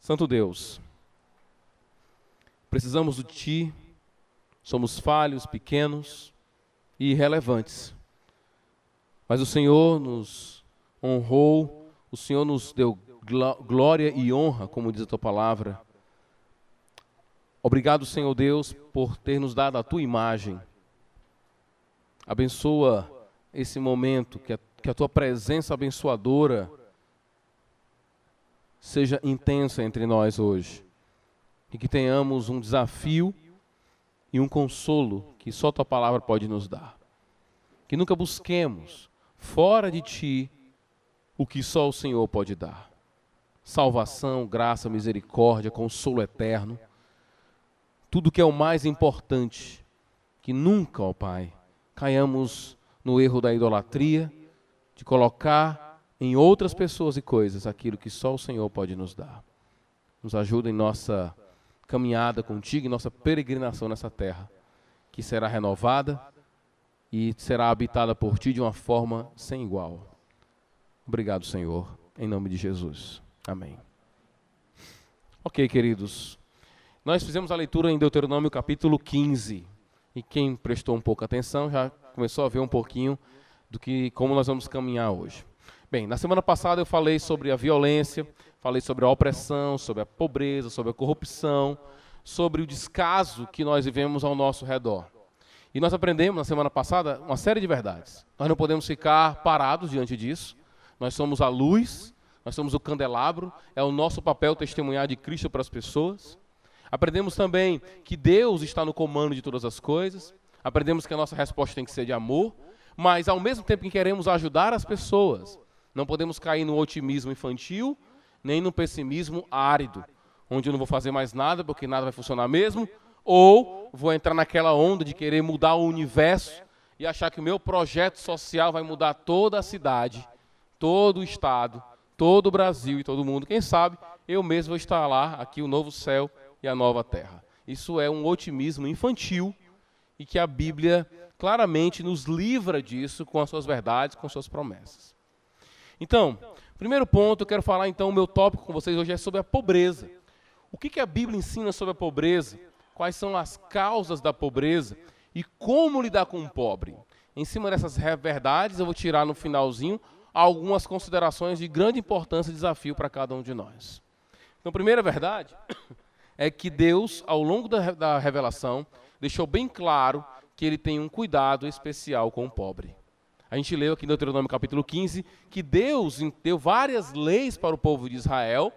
Santo Deus, precisamos de Ti, somos falhos, pequenos e irrelevantes. Mas o Senhor nos honrou, o Senhor nos deu glória e honra, como diz a Tua palavra. Obrigado, Senhor Deus, por ter nos dado a Tua imagem. Abençoa esse momento, que a Tua presença abençoadora seja intensa entre nós hoje. E que tenhamos um desafio e um consolo que só Tua palavra pode nos dar. Que nunca busquemos fora de Ti o que só o Senhor pode dar. Salvação, graça, misericórdia, consolo eterno. Tudo que é o mais importante. Que nunca, ó Pai, caiamos no erro da idolatria, de colocar em outras pessoas e coisas aquilo que só o Senhor pode nos dar. Nos ajuda em nossa caminhada contigo, em nossa peregrinação nessa terra, que será renovada e será habitada por Ti de uma forma sem igual. Obrigado, Senhor, em nome de Jesus. Amém. Ok, queridos. Nós fizemos a leitura em Deuteronômio capítulo 15. E quem prestou um pouco atenção já começou a ver um pouquinho como nós vamos caminhar hoje. Bem, na semana passada eu falei sobre a violência, falei sobre a opressão, sobre a pobreza, sobre a corrupção, sobre o descaso que nós vivemos ao nosso redor. E nós aprendemos na semana passada uma série de verdades. Nós não podemos ficar parados diante disso. Nós somos a luz, nós somos o candelabro, é o nosso papel testemunhar de Cristo para as pessoas. Aprendemos também que Deus está no comando de todas as coisas. Aprendemos que a nossa resposta tem que ser de amor, mas ao mesmo tempo que queremos ajudar as pessoas, não podemos cair no otimismo infantil, nem no pessimismo árido, onde eu não vou fazer mais nada porque nada vai funcionar mesmo, ou vou entrar naquela onda de querer mudar o universo e achar que o meu projeto social vai mudar toda a cidade, todo o estado, todo o Brasil e todo o mundo. Quem sabe eu mesmo vou estar lá, aqui o novo céu e a nova terra. Isso é um otimismo infantil e que a Bíblia claramente nos livra disso com as suas verdades, com suas promessas. Então, primeiro ponto, eu quero falar então, o meu tópico com vocês hoje é sobre a pobreza. O que a Bíblia ensina sobre a pobreza? Quais são as causas da pobreza? E como lidar com o pobre? Em cima dessas verdades, eu vou tirar no finalzinho algumas considerações de grande importância e desafio para cada um de nós. Então, a primeira verdade é que Deus, ao longo da revelação, deixou bem claro que Ele tem um cuidado especial com o pobre. A gente leu aqui no Deuteronômio capítulo 15 que Deus deu várias leis para o povo de Israel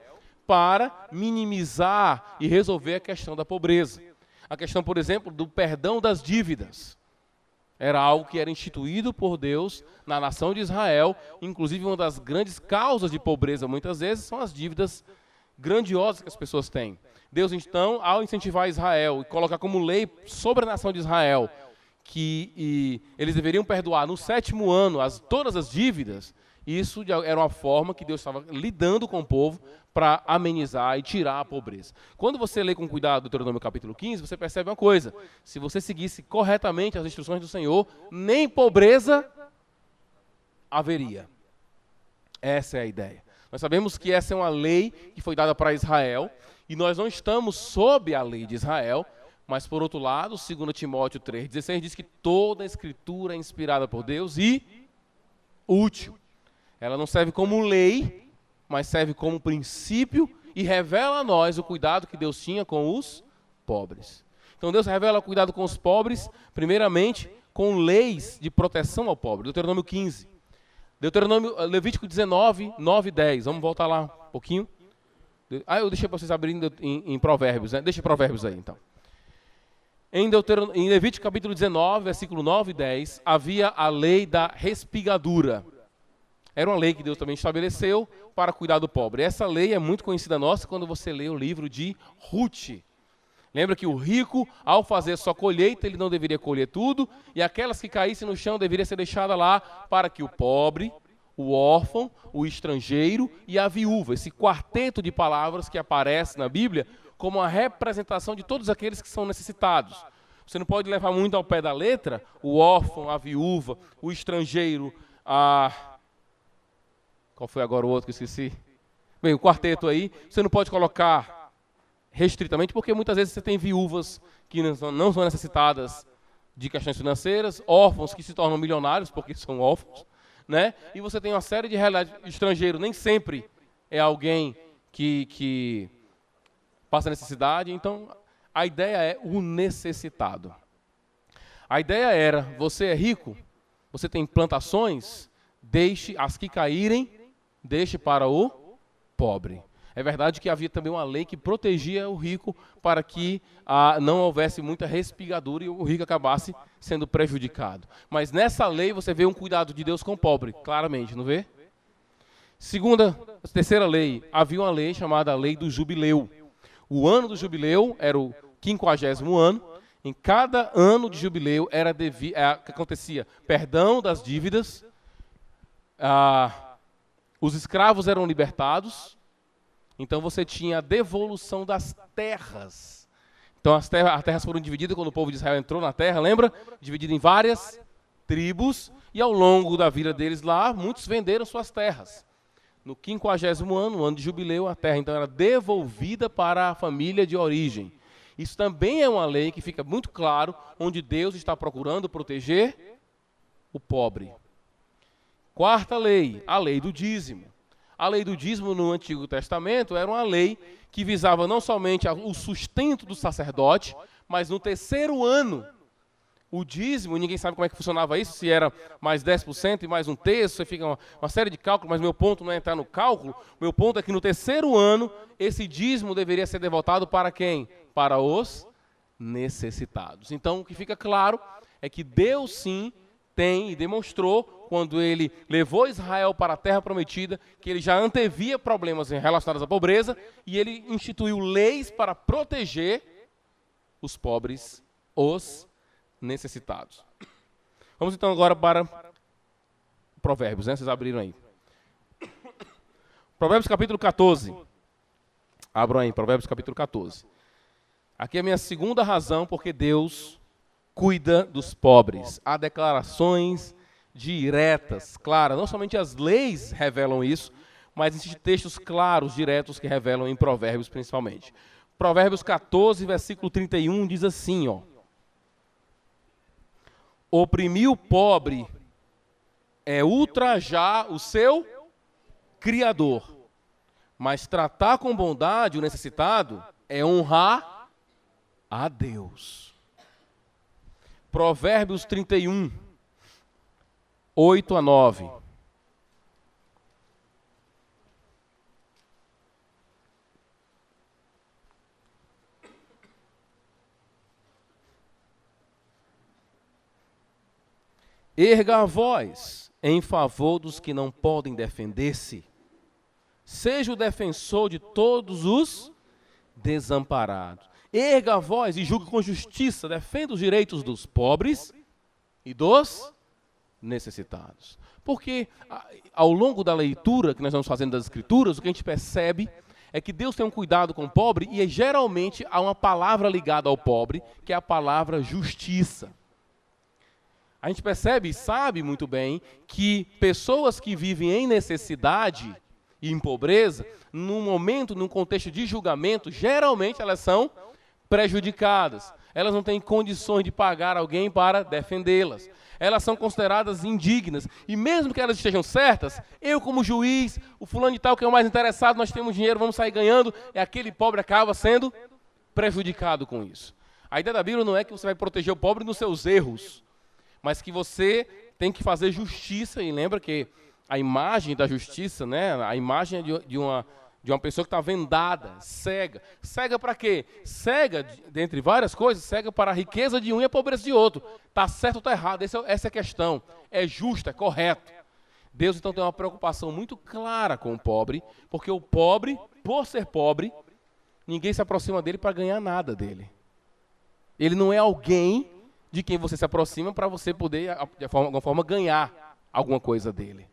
para minimizar e resolver a questão da pobreza. A questão, por exemplo, do perdão das dívidas. Era algo que era instituído por Deus na nação de Israel. Inclusive, uma das grandes causas de pobreza, muitas vezes, são as dívidas grandiosas que as pessoas têm. Deus, então, ao incentivar Israel e colocar como lei sobre a nação de Israel que eles deveriam perdoar no 7º ano todas as dívidas, isso era uma forma que Deus estava lidando com o povo para amenizar e tirar a pobreza. Quando você lê com cuidado Deuteronômio capítulo 15, você percebe uma coisa: se você seguisse corretamente as instruções do Senhor, nem pobreza haveria. Essa é a ideia. Nós sabemos que essa é uma lei que foi dada para Israel, e nós não estamos sob a lei de Israel, mas, por outro lado, 2 Timóteo 3,16 diz que toda a Escritura é inspirada por Deus e útil. Ela não serve como lei, mas serve como princípio e revela a nós o cuidado que Deus tinha com os pobres. Então, Deus revela o cuidado com os pobres, primeiramente, com leis de proteção ao pobre. Deuteronômio 15. Levítico 19, 9 e 10. Vamos voltar lá um pouquinho. Eu deixei para vocês abrirem em Provérbios, né? Deixa Provérbios aí, então. Em Levítico capítulo 19, versículo 9 e 10, havia a lei da respigadura. Era uma lei que Deus também estabeleceu para cuidar do pobre. Essa lei é muito conhecida nossa quando você lê o livro de Ruth. Lembra que o rico, ao fazer sua colheita, ele não deveria colher tudo, e aquelas que caíssem no chão deveriam ser deixadas lá para que o pobre, o órfão, o estrangeiro e a viúva, esse quarteto de palavras que aparece na Bíblia, como a representação de todos aqueles que são necessitados. Você não pode levar muito ao pé da letra o órfão, a viúva, o estrangeiro, Qual foi agora o outro que eu esqueci? bem, o quarteto aí, você não pode colocar restritamente, porque muitas vezes você tem viúvas que não são necessitadas de questões financeiras, órfãos que se tornam milionários porque são órfãos, né? E você tem uma série de realidades. Estrangeiro nem sempre é alguém que passa necessidade. Então, a ideia é o necessitado. A ideia era, você é rico, você tem plantações, deixe as que caírem, deixe para o pobre. É verdade que havia também uma lei que protegia o rico para que não houvesse muita respigadura e o rico acabasse sendo prejudicado. Mas nessa lei você vê um cuidado de Deus com o pobre, claramente, não vê? Terceira lei, havia uma lei chamada Lei do Jubileu. O ano do jubileu era o 50º ano. Em cada ano de jubileu que acontecia perdão das dívidas, os escravos eram libertados, então você tinha a devolução das terras. Então as terras foram divididas quando o povo de Israel entrou na terra, lembra? Dividido em várias tribos, e ao longo da vida deles lá, muitos venderam suas terras. No 50º ano, ano de jubileu, a terra então era devolvida para a família de origem. Isso também é uma lei que fica muito claro, onde Deus está procurando proteger o pobre. Quarta lei, a lei do dízimo. A lei do dízimo no Antigo Testamento era uma lei que visava não somente o sustento do sacerdote, mas no terceiro ano, o dízimo, ninguém sabe como é que funcionava isso, se era mais 10% e mais um terço, você fica uma série de cálculos, mas meu ponto não é entrar no cálculo, meu ponto é que no terceiro ano, esse dízimo deveria ser devotado para quem? Para os necessitados. Então, o que fica claro é que Deus sim tem e demonstrou, quando ele levou Israel para a terra prometida, que ele já antevia problemas relacionados à pobreza, e ele instituiu leis para proteger os pobres, os necessitados. Vamos então agora para Provérbios, né? Vocês abriram aí. Provérbios capítulo 14. Abram aí, Provérbios capítulo 14. Aqui é a minha segunda razão porque Deus cuida dos pobres. Há declarações diretas, claras. Não somente as leis revelam isso, mas existem textos claros, diretos, que revelam em Provérbios principalmente. Provérbios 14, versículo 31 diz assim, ó. Oprimir o pobre é ultrajar o seu Criador, mas tratar com bondade o necessitado é honrar a Deus. Provérbios 31, 8 a 9. Erga a voz em favor dos que não podem defender-se. Seja o defensor de todos os desamparados. Erga a voz e julgue com justiça, defenda os direitos dos pobres e dos necessitados. Porque ao longo da leitura que nós vamos fazendo das Escrituras, o que a gente percebe é que Deus tem um cuidado com o pobre e geralmente há uma palavra ligada ao pobre, que é a palavra justiça. A gente percebe e sabe muito bem que pessoas que vivem em necessidade e em pobreza, num contexto de julgamento, geralmente elas são prejudicadas. Elas não têm condições de pagar alguém para defendê-las. Elas são consideradas indignas. E mesmo que elas estejam certas, eu como juiz, o fulano de tal que é o mais interessado, nós temos dinheiro, vamos sair ganhando, e aquele pobre acaba sendo prejudicado com isso. A ideia da Bíblia não é que você vai proteger o pobre nos seus erros, mas que você tem que fazer justiça. E lembra que a imagem da justiça, né, a imagem de uma pessoa que está vendada, cega. Cega para quê? Cega, dentre várias coisas, cega para a riqueza de um e a pobreza de outro. Está certo ou está errado? Essa é a questão. É justo, é correto. Deus, então, tem uma preocupação muito clara com o pobre, porque o pobre, por ser pobre, ninguém se aproxima dele para ganhar nada dele. Ele não é alguém de quem você se aproxima para você poder, de alguma forma, ganhar alguma coisa dele.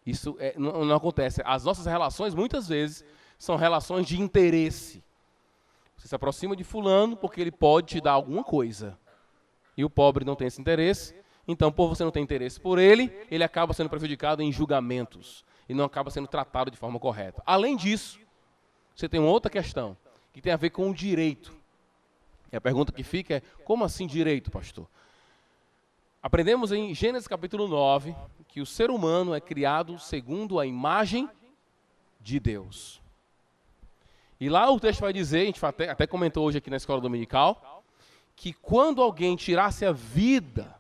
Isso não acontece. As nossas relações, muitas vezes, são relações de interesse. Você se aproxima de fulano porque ele pode te dar alguma coisa. E o pobre não tem esse interesse. Então, por você não ter interesse por ele, ele acaba sendo prejudicado em julgamentos. e não acaba sendo tratado de forma correta. Além disso, você tem uma outra questão, que tem a ver com o direito. E a pergunta que fica é, como assim direito, pastor? Aprendemos em Gênesis capítulo 9, que o ser humano é criado segundo a imagem de Deus. E lá o texto vai dizer, a gente até comentou hoje aqui na escola dominical, que quando alguém tirasse a vida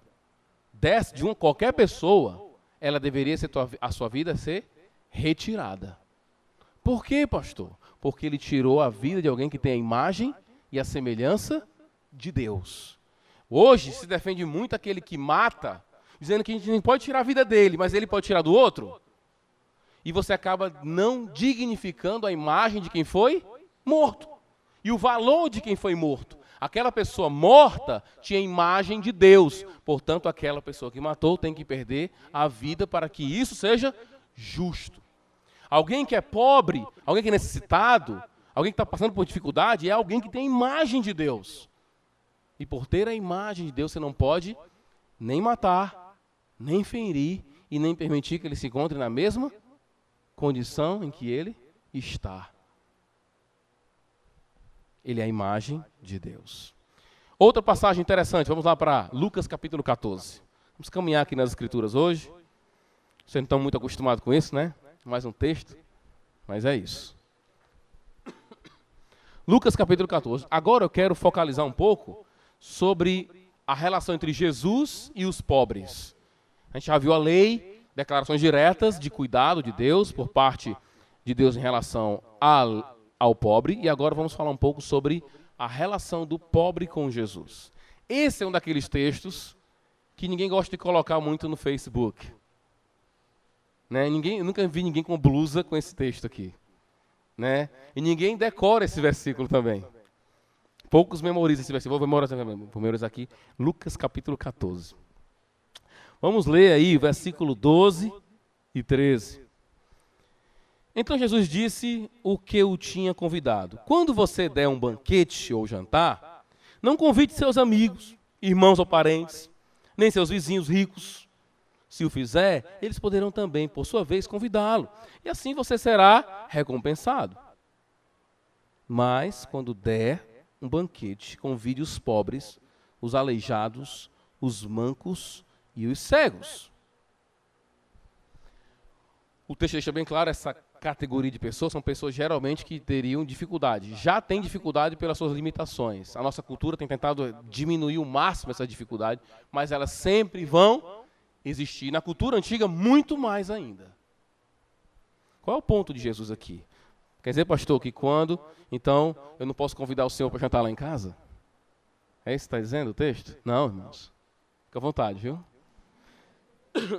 de qualquer pessoa, ela deveria ser a sua vida ser retirada. Por quê, pastor? Porque ele tirou a vida de alguém que tem a imagem e a semelhança de Deus. Hoje se defende muito aquele que mata, dizendo que a gente não pode tirar a vida dele, mas ele pode tirar do outro. E você acaba não dignificando a imagem de quem foi morto. E o valor de quem foi morto. Aquela pessoa morta tinha a imagem de Deus. Portanto, aquela pessoa que matou tem que perder a vida para que isso seja justo. Alguém que é pobre, alguém que é necessitado, alguém que está passando por dificuldade, é alguém que tem a imagem de Deus. E por ter a imagem de Deus, você não pode nem matar, nem ferir e nem permitir que ele se encontre na mesma condição em que ele está. Ele é a imagem de Deus. Outra passagem interessante, vamos lá para Lucas capítulo 14. Vamos caminhar aqui nas escrituras hoje. Vocês não estão muito acostumados com isso, né? Mais um texto, mas é isso. Lucas capítulo 14. Agora eu quero focalizar um pouco sobre a relação entre Jesus e os pobres. A gente já viu a lei, declarações diretas de cuidado de Deus, por parte de Deus em relação ao pobre, e agora vamos falar um pouco sobre a relação do pobre com Jesus. Esse é um daqueles textos que ninguém gosta de colocar muito no Facebook. Né? Eu nunca vi ninguém com blusa com esse texto aqui. Né? E ninguém decora esse versículo também. Poucos memorizam esse versículo. Vou memorizar aqui, Lucas capítulo 14. Vamos ler aí versículo 12 e 13. Então Jesus disse o que o tinha convidado. Quando você der um banquete ou jantar, não convide seus amigos, irmãos ou parentes, nem seus vizinhos ricos. Se o fizer, eles poderão também, por sua vez, convidá-lo. E assim você será recompensado. Mas, quando der um banquete, convide os pobres, os aleijados, os mancos e os cegos. O texto deixa bem claro, essa categoria de pessoas são pessoas geralmente que teriam dificuldade. Já tem dificuldade pelas suas limitações. A nossa cultura tem tentado diminuir o máximo essa dificuldade, mas elas sempre vão existir. Na cultura antiga, muito mais ainda. Qual é o ponto de Jesus aqui? Quer dizer, pastor, que quando, então, eu não posso convidar o senhor para jantar lá em casa? É isso que está dizendo o texto? Não, irmãos. Fica à vontade, viu?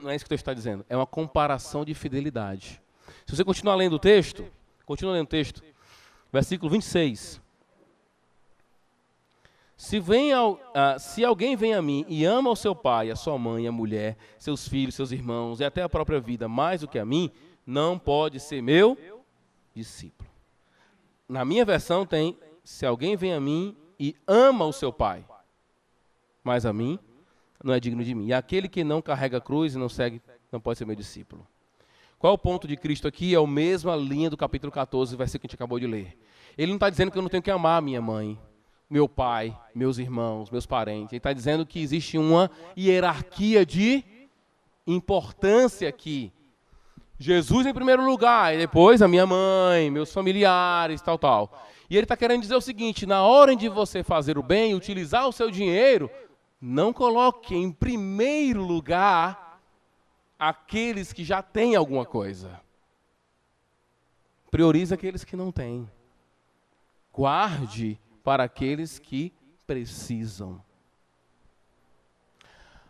Não é isso que o texto está dizendo. É uma comparação de fidelidade. Se você continuar lendo o texto, versículo 26. Se alguém vem a mim e ama o seu pai, a sua mãe, a mulher, seus filhos, seus irmãos e até a própria vida mais do que a mim, não pode ser meu discípulo. Na minha versão tem, se alguém vem a mim e ama o seu pai, mas a mim não é digno de mim. E aquele que não carrega a cruz e não segue, não pode ser meu discípulo. Qual é o ponto de Cristo aqui? É a mesma linha do capítulo 14, versículo que a gente acabou de ler. Ele não está dizendo que eu não tenho que amar minha mãe, meu pai, meus irmãos, meus parentes. Ele está dizendo que existe uma hierarquia de importância aqui. Jesus em primeiro lugar, e depois a minha mãe, meus familiares, tal. E ele está querendo dizer o seguinte, na hora de você fazer o bem, utilizar o seu dinheiro, não coloque em primeiro lugar aqueles que já têm alguma coisa. Priorize aqueles que não têm. Guarde para aqueles que precisam.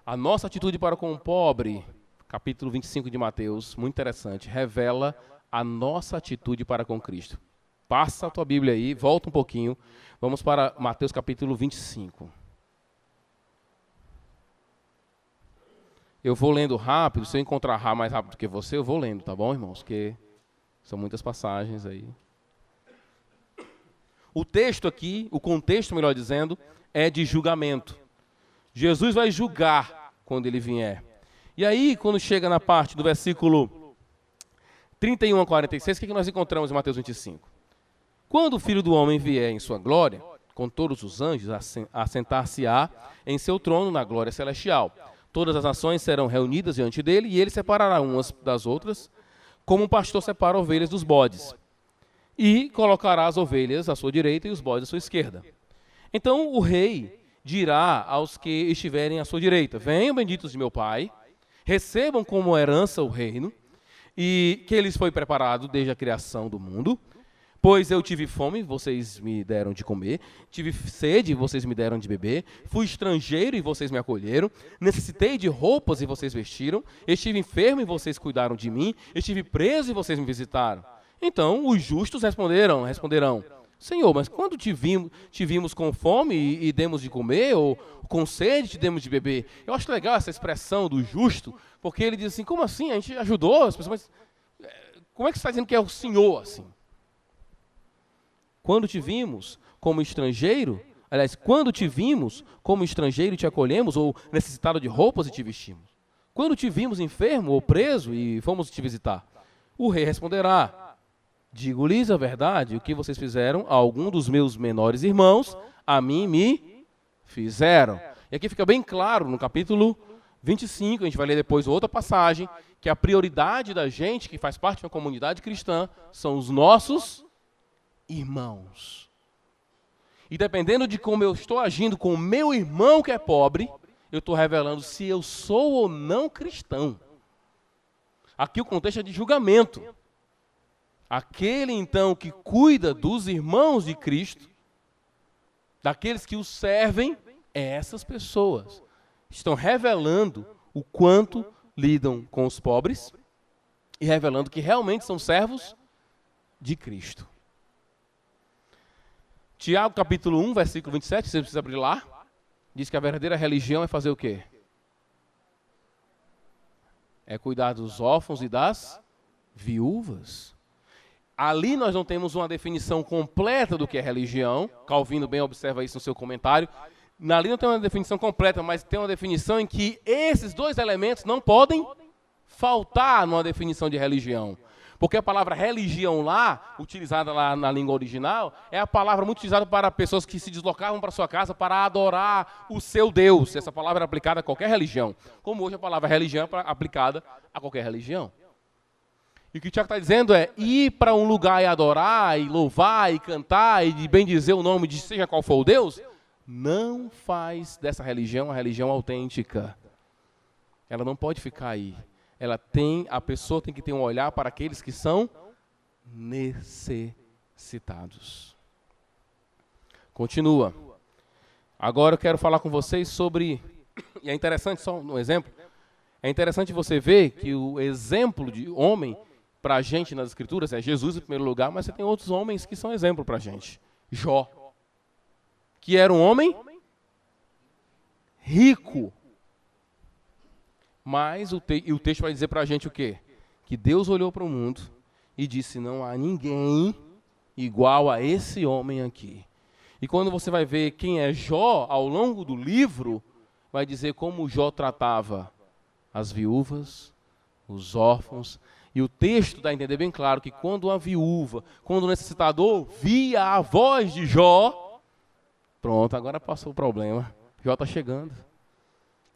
A nossa atitude para com o pobre, capítulo 25 de Mateus, muito interessante, revela a nossa atitude para com Cristo. Passa a tua Bíblia aí, volta um pouquinho, vamos para Mateus capítulo 25. Eu vou lendo rápido, se eu encontrar mais rápido que você, eu vou lendo, tá bom, irmãos? Porque são muitas passagens aí. O texto aqui, o contexto, melhor dizendo, é de julgamento. Jesus vai julgar quando ele vier. E aí, quando chega na parte do versículo 31 a 46, o que nós encontramos em Mateus 25? Quando o Filho do Homem vier em sua glória, com todos os anjos, assentar-se-á em seu trono na glória celestial. Todas as nações serão reunidas diante dele, e ele separará umas das outras, como um pastor separa ovelhas dos bodes. E colocará as ovelhas à sua direita e os bodes à sua esquerda. Então o rei dirá aos que estiverem à sua direita: venham, benditos de meu Pai, recebam como herança o reino, e que lhes foi preparado desde a criação do mundo. Pois eu tive fome, vocês me deram de comer, tive sede, vocês me deram de beber, fui estrangeiro e vocês me acolheram, necessitei de roupas e vocês vestiram, estive enfermo e vocês cuidaram de mim, estive preso e vocês me visitaram. Então os justos responderão: Senhor, mas quando te vimos com fome e demos de comer, ou com sede te demos de beber? Eu acho legal essa expressão do justo, porque ele diz assim: como assim? A gente ajudou as pessoas, mas como é que você está dizendo que é o Senhor assim? Quando te vimos como estrangeiro, quando te vimos como estrangeiro e te acolhemos, ou necessitado de roupas e te vestimos? Quando te vimos enfermo ou preso e fomos te visitar? O rei responderá: digo-lhes a verdade, o que vocês fizeram a algum dos meus menores irmãos, a mim me fizeram. E aqui fica bem claro, no capítulo 25, a gente vai ler depois outra passagem, que a prioridade da gente, que faz parte de uma comunidade cristã, são os nossos irmãos. E dependendo de como eu estou agindo com o meu irmão que é pobre, eu estou revelando se eu sou ou não cristão. Aqui o contexto é de julgamento. Aquele, então, que cuida dos irmãos de Cristo, daqueles que o servem, essas pessoas estão revelando o quanto lidam com os pobres e revelando que realmente são servos de Cristo. Tiago, capítulo 1, versículo 27, você precisa abrir lá, diz que a verdadeira religião é fazer o quê? É cuidar dos órfãos e das viúvas. Ali nós não temos uma definição completa do que é religião. Calvino bem observa isso no seu comentário. Ali não tem uma definição completa, mas tem uma definição em que esses dois elementos não podem faltar numa definição de religião. Porque a palavra religião lá, utilizada lá na língua original, é a palavra muito utilizada para pessoas que se deslocavam para sua casa para adorar o seu Deus. Essa palavra é aplicada a qualquer religião. Como hoje a palavra religião é aplicada a qualquer religião. E o que o Tiago está dizendo é ir para um lugar e adorar, e louvar, e cantar, e bendizer o nome de seja qual for o Deus, não faz dessa religião uma religião autêntica. Ela não pode ficar aí. A pessoa tem que ter um olhar para aqueles que são necessitados. Continua. Agora eu quero falar com vocês sobre, e é interessante, só um exemplo, é interessante você ver que o exemplo de homem para a gente nas Escrituras é Jesus em primeiro lugar, mas você tem outros homens que são exemplo para a gente. Jó, que era um homem rico. Mas o texto vai dizer para a gente o quê? Que Deus olhou para o mundo e disse: não há ninguém igual a esse homem aqui. E quando você vai ver quem é Jó ao longo do livro, vai dizer como Jó tratava as viúvas, os órfãos. E o texto dá a entender bem claro que quando uma viúva, quando o necessitador via a voz de Jó, pronto, agora passou o problema. Jó está chegando.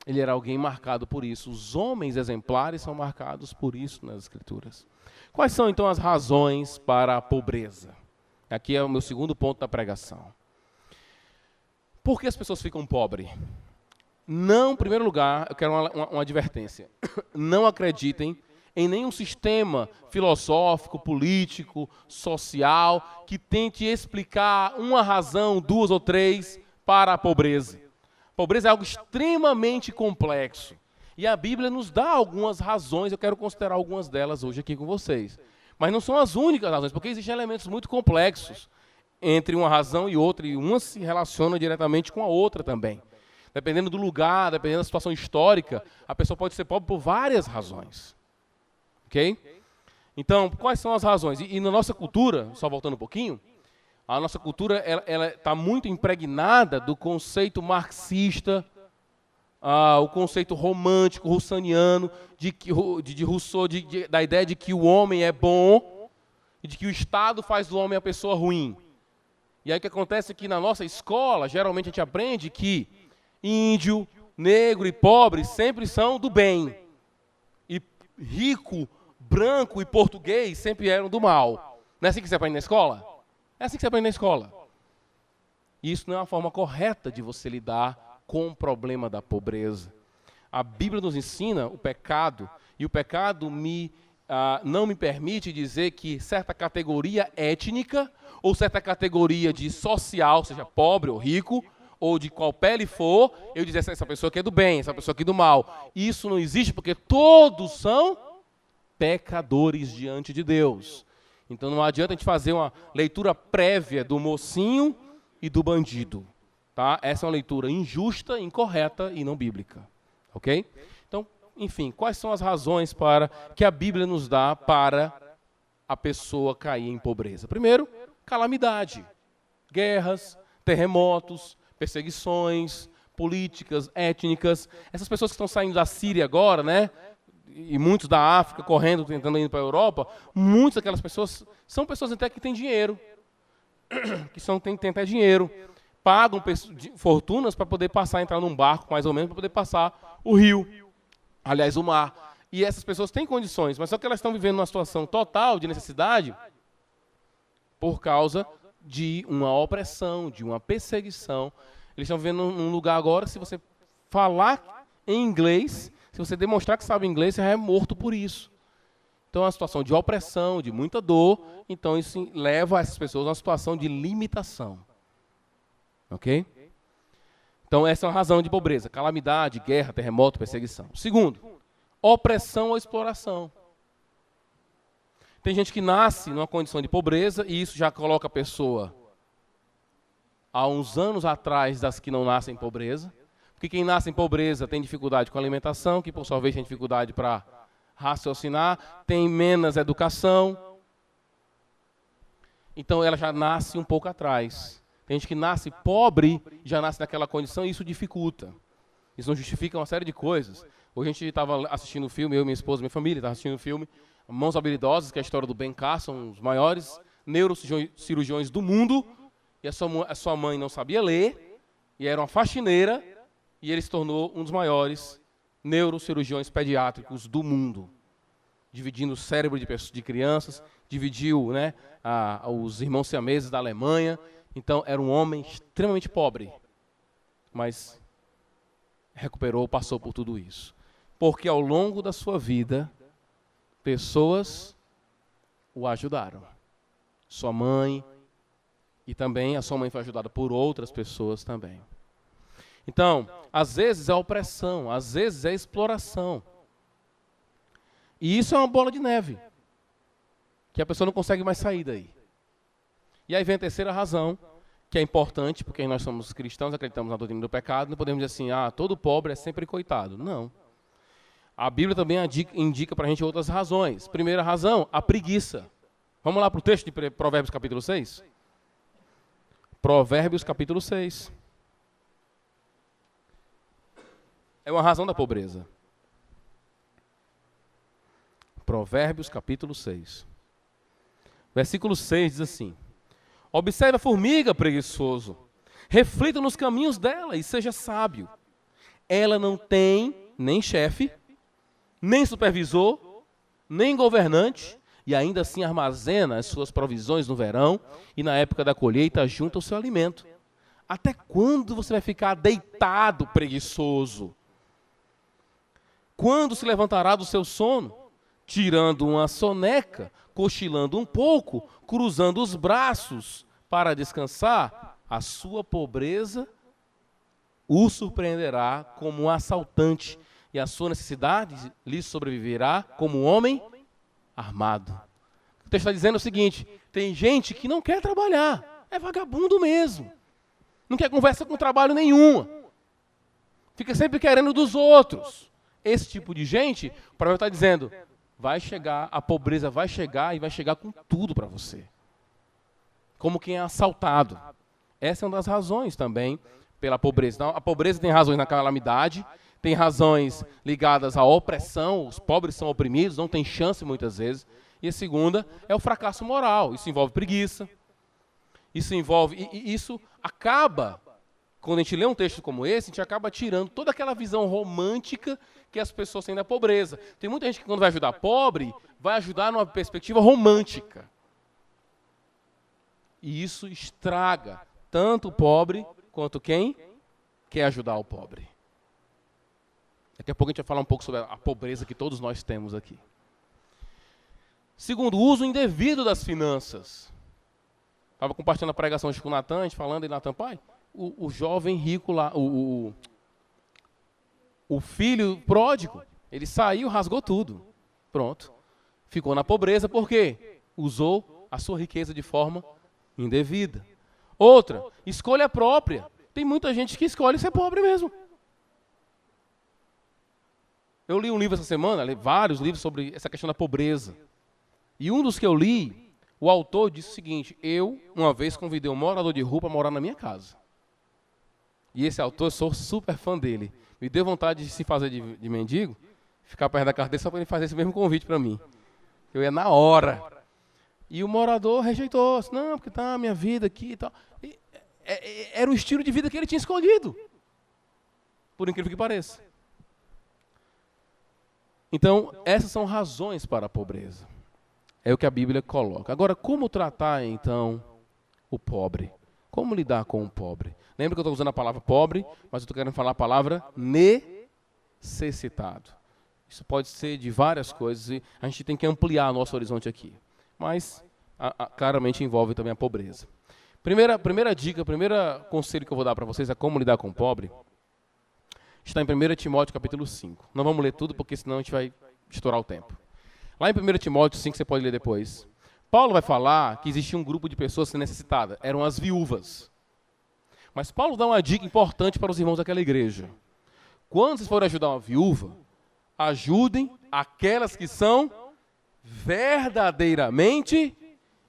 Ele era alguém marcado por isso. Os homens exemplares são marcados por isso nas Escrituras. Quais são, então, as razões para a pobreza? Aqui é o meu segundo ponto da pregação. Por que as pessoas ficam pobres? Não, em primeiro lugar, eu quero uma advertência. Não acreditem em nenhum sistema filosófico, político, social, que tente explicar uma razão, duas ou três, para a pobreza. Pobreza é algo extremamente complexo. E a Bíblia nos dá algumas razões, eu quero considerar algumas delas hoje aqui com vocês. Mas não são as únicas razões, porque existem elementos muito complexos entre uma razão e outra, e uma se relaciona diretamente com a outra também. Dependendo do lugar, dependendo da situação histórica, a pessoa pode ser pobre por várias razões. Ok? Então, quais são as razões? E na nossa cultura, só voltando um pouquinho, a nossa cultura ela está muito impregnada do conceito marxista o conceito romântico, russaniano, de Rousseau, da ideia de que o homem é bom e de que o Estado faz do homem a pessoa ruim. E aí o que acontece é que na nossa escola, geralmente a gente aprende que índio, negro e pobre sempre são do bem. E rico, branco e português sempre eram do mal. Não é assim que você aprende na escola? É assim que você aprende na escola. E isso não é uma forma correta de você lidar com o problema da pobreza. A Bíblia nos ensina o pecado, e o pecado não me permite dizer que certa categoria étnica ou certa categoria de social, seja pobre ou rico, ou de qual pele for, eu dizer essa pessoa aqui é do bem, essa pessoa aqui é do mal. Isso não existe porque todos são pecadores diante de Deus. Então não adianta a gente fazer uma leitura prévia do mocinho e do bandido. Tá? Essa é uma leitura injusta, incorreta e não bíblica. Ok? Então, enfim, quais são as razões que a Bíblia nos dá para a pessoa cair em pobreza? Primeiro, calamidade, guerras, terremotos, perseguições, políticas, étnicas. Essas pessoas que estão saindo da Síria agora, né? E muitos da África correndo, tentando ir para a Europa, muitas daquelas pessoas são pessoas até que têm dinheiro, têm até dinheiro, pagam fortunas para poder entrar num barco, mais ou menos, para poder passar o rio, aliás, o mar. E essas pessoas têm condições, mas só que elas estão vivendo uma situação total de necessidade por causa de uma opressão, de uma perseguição. Eles estão vivendo num lugar agora, se você falar em inglês, se você demonstrar que sabe inglês, você já é morto por isso. Então é uma situação de opressão, de muita dor, então isso leva essas pessoas a uma situação de limitação. Ok? Então essa é uma razão de pobreza, calamidade, guerra, terremoto, perseguição. Segundo, opressão ou exploração. Tem gente que nasce numa condição de pobreza e isso já coloca a pessoa há uns anos atrás das que não nascem em pobreza. Porque quem nasce em pobreza tem dificuldade com a alimentação, que por sua vez tem dificuldade para raciocinar, tem menos educação. Então ela já nasce um pouco atrás. Tem gente que nasce pobre, já nasce naquela condição e isso dificulta. Isso não justifica uma série de coisas. Hoje a gente estava assistindo o filme, eu, minha esposa, minha família, estava assistindo o filme Mãos Habilidosas, que é a história do Ben Carson, um dos maiores neurocirurgiões do mundo. E a sua mãe não sabia ler, e era uma faxineira, e ele se tornou um dos maiores neurocirurgiões pediátricos do mundo. Dividindo o cérebro de crianças, dividiu, né, os irmãos siameses da Alemanha. Então, era um homem extremamente pobre, mas recuperou, passou por tudo isso. Porque ao longo da sua vida, pessoas o ajudaram. Sua mãe, e também a sua mãe foi ajudada por outras pessoas também. Então, às vezes é opressão, às vezes é exploração. E isso é uma bola de neve, que a pessoa não consegue mais sair daí. E aí vem a terceira razão, que é importante, porque nós somos cristãos, acreditamos na doutrina do pecado, não podemos dizer assim, todo pobre é sempre coitado. Não. A Bíblia também indica para a gente outras razões. Primeira razão, a preguiça. Vamos lá para o texto de Provérbios capítulo 6? Provérbios capítulo 6. É uma razão da pobreza. Provérbios capítulo 6. Versículo 6 diz assim: observe a formiga, preguiçoso, reflita nos caminhos dela e seja sábio. Ela não tem nem chefe, nem supervisor, nem governante, e ainda assim armazena as suas provisões no verão e na época da colheita junta o seu alimento. Até quando você vai ficar deitado, preguiçoso? Quando se levantará do seu sono? Tirando uma soneca, cochilando um pouco, cruzando os braços para descansar, a sua pobreza o surpreenderá como um assaltante, e a sua necessidade lhe sobreviverá como um homem armado. O texto está dizendo o seguinte: tem gente que não quer trabalhar, é vagabundo mesmo, não quer conversa com trabalho nenhuma, fica sempre querendo dos outros. Esse tipo de gente, o provérbio está dizendo, vai chegar, a pobreza vai chegar e vai chegar com tudo para você. Como quem é assaltado. Essa é uma das razões também pela pobreza. Então, a pobreza tem razões na calamidade, tem razões ligadas à opressão, os pobres são oprimidos, não tem chance muitas vezes. E a segunda é o fracasso moral, isso envolve preguiça, isso acaba, quando a gente lê um texto como esse, a gente acaba tirando toda aquela visão romântica que as pessoas têm da pobreza. Tem muita gente que quando vai ajudar pobre, vai ajudar numa perspectiva romântica. E isso estraga tanto o pobre quanto quem quer ajudar o pobre. Daqui a pouco a gente vai falar um pouco sobre a pobreza que todos nós temos aqui. Segundo, o uso indevido das finanças. Estava compartilhando a pregação hoje com o Natan, a gente falando, e Natan, pai, o jovem rico lá, o filho pródigo, ele saiu, rasgou tudo. Pronto. Ficou na pobreza, por quê? Usou a sua riqueza de forma indevida. Outra, escolha própria. Tem muita gente que escolhe ser pobre mesmo. Eu li um livro essa semana, li vários livros sobre essa questão da pobreza. E um dos que eu li, o autor disse o seguinte: eu, uma vez, convidei um morador de rua para morar na minha casa. E esse autor, eu sou super fã dele. Me deu vontade de se fazer de mendigo, ficar perto da casa dele só para ele fazer esse mesmo convite para mim. Eu ia na hora. E o morador rejeitou. Disse, não, porque tá a minha vida aqui e tal. Era o estilo de vida que ele tinha escolhido. Por incrível que pareça. Então, essas são razões para a pobreza. É o que a Bíblia coloca. Agora, como tratar, então, o pobre? Como lidar com o pobre? Lembra que eu estou usando a palavra pobre, mas eu estou querendo falar a palavra necessitado. Isso pode ser de várias coisas e a gente tem que ampliar nosso horizonte aqui. Mas, claramente, envolve também a pobreza. Primeira dica, primeiro conselho que eu vou dar para vocês é como lidar com o pobre. Está em 1 Timóteo capítulo 5. Não vamos ler tudo, porque senão a gente vai estourar o tempo. Lá em 1 Timóteo 5, você pode ler depois. Paulo vai falar que existia um grupo de pessoas necessitadas. Eram as viúvas. Mas Paulo dá uma dica importante para os irmãos daquela igreja. Quando vocês forem ajudar uma viúva, ajudem aquelas que são verdadeiramente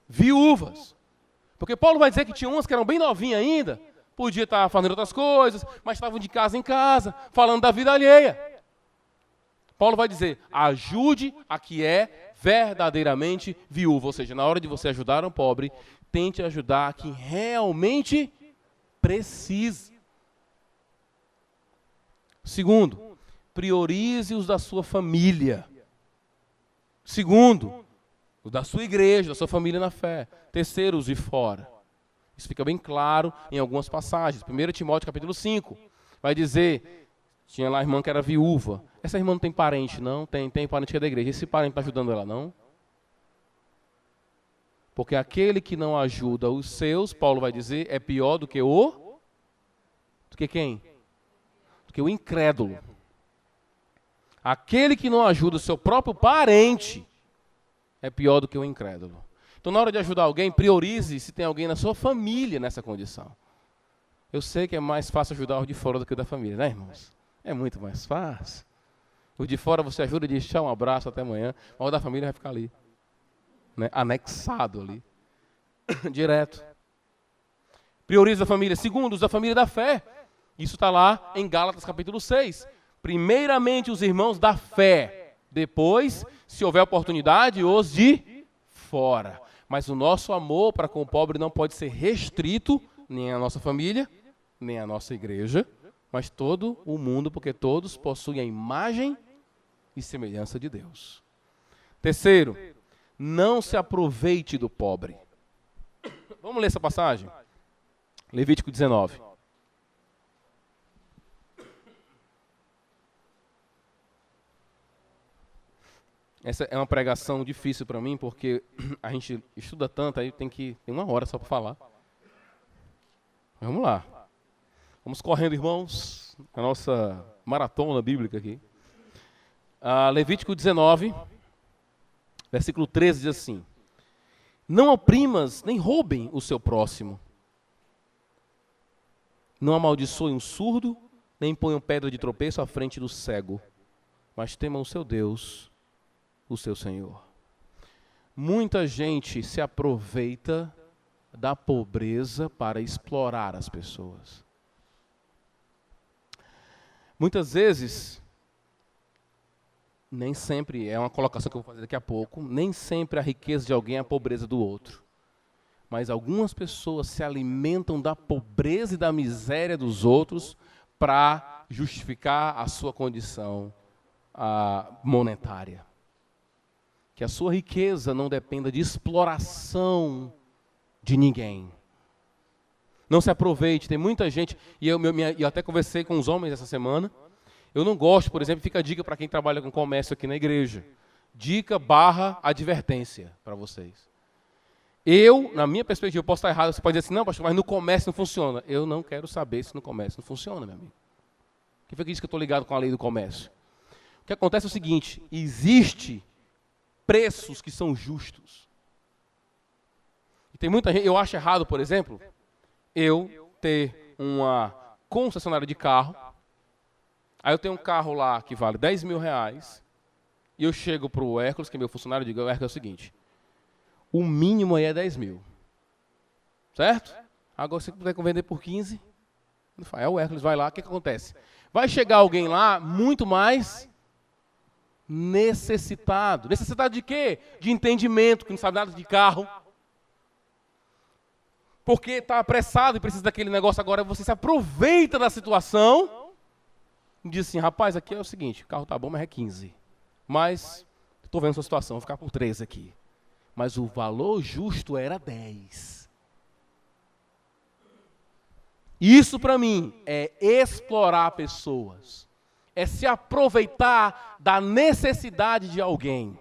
viúvas. Porque Paulo vai dizer que tinha umas que eram bem novinhas ainda, podia estar fazendo outras coisas, mas estavam de casa em casa, falando da vida alheia. Paulo vai dizer, ajude a que é verdadeiramente viúva. Ou seja, na hora de você ajudar um pobre, tente ajudar a quem realmente precisa. Segundo, priorize os da sua família. Segundo, os da sua igreja, da sua família na fé. Terceiro, os de fora. Isso fica bem claro em algumas passagens. 1 Timóteo capítulo 5 vai dizer, tinha lá a irmã que era viúva. Essa irmã não tem parente, não? Tem parente que é da igreja. Esse parente está ajudando ela, não? Porque aquele que não ajuda os seus, Paulo vai dizer, é pior do que o... Do que quem? Do que o incrédulo. Aquele que não ajuda o seu próprio parente é pior do que o incrédulo. Então, na hora de ajudar alguém, priorize se tem alguém na sua família nessa condição. Eu sei que é mais fácil ajudar os de fora do que o da família, né, irmãos? É muito mais fácil. O de fora você ajuda e diz, tchau, um abraço, até amanhã. Mas o da família vai ficar ali, né, anexado ali, direto. Priorize a família. Segundo, os da família da fé. Isso está lá em Gálatas capítulo 6. Primeiramente os irmãos da fé. Depois, se houver oportunidade, os de fora. Mas o nosso amor para com o pobre não pode ser restrito nem à nossa família, nem à nossa igreja, mas todo o mundo, porque todos possuem a imagem e semelhança de Deus. Terceiro, não se aproveite do pobre. Vamos ler essa passagem? Levítico 19. Essa é uma pregação difícil para mim, porque a gente estuda tanto, aí tem uma hora só para falar. Vamos lá. Vamos correndo, irmãos, a nossa maratona bíblica aqui. Levítico 19, versículo 13 diz assim: não oprimas nem roubem o seu próximo. Não amaldiçoem um surdo, nem ponham pedra de tropeço à frente do cego, mas temam o seu Deus, o seu Senhor. Muita gente se aproveita da pobreza para explorar as pessoas. Muitas vezes, nem sempre, é uma colocação que eu vou fazer daqui a pouco, nem sempre a riqueza de alguém é a pobreza do outro. Mas algumas pessoas se alimentam da pobreza e da miséria dos outros para justificar a sua condição monetária. Que a sua riqueza não dependa de exploração de ninguém. Não se aproveite, tem muita gente, e eu até conversei com os homens essa semana. Eu não gosto, por exemplo, fica a dica para quem trabalha com comércio aqui na igreja. Dica / advertência para vocês. Eu, na minha perspectiva, eu posso estar errado, você pode dizer assim, não, pastor, mas no comércio não funciona. Eu não quero saber se no comércio não funciona, meu amigo. Quem foi que disse que eu estou ligado com a lei do comércio? O que acontece é o seguinte, existe preços que são justos. E tem muita gente, eu acho errado, por exemplo, eu ter uma concessionária de carro, aí eu tenho um carro lá que vale 10 mil reais, e eu chego para o Hércules, que é meu funcionário, e digo, Hércules, é o seguinte, o mínimo aí é 10 mil, certo? Agora, se você puder vender por 15, é o Hércules, vai lá, o que acontece? Vai chegar alguém lá muito mais necessitado. Necessitado de quê? De entendimento, que não sabe nada de carro. Porque está apressado e precisa daquele negócio agora, você se aproveita da situação e diz assim, rapaz, aqui é o seguinte, o carro tá bom, mas é 15. Mas, estou vendo a sua situação, vou ficar por 13 aqui. Mas o valor justo era 10. Isso para mim é explorar pessoas. É se aproveitar da necessidade de alguém.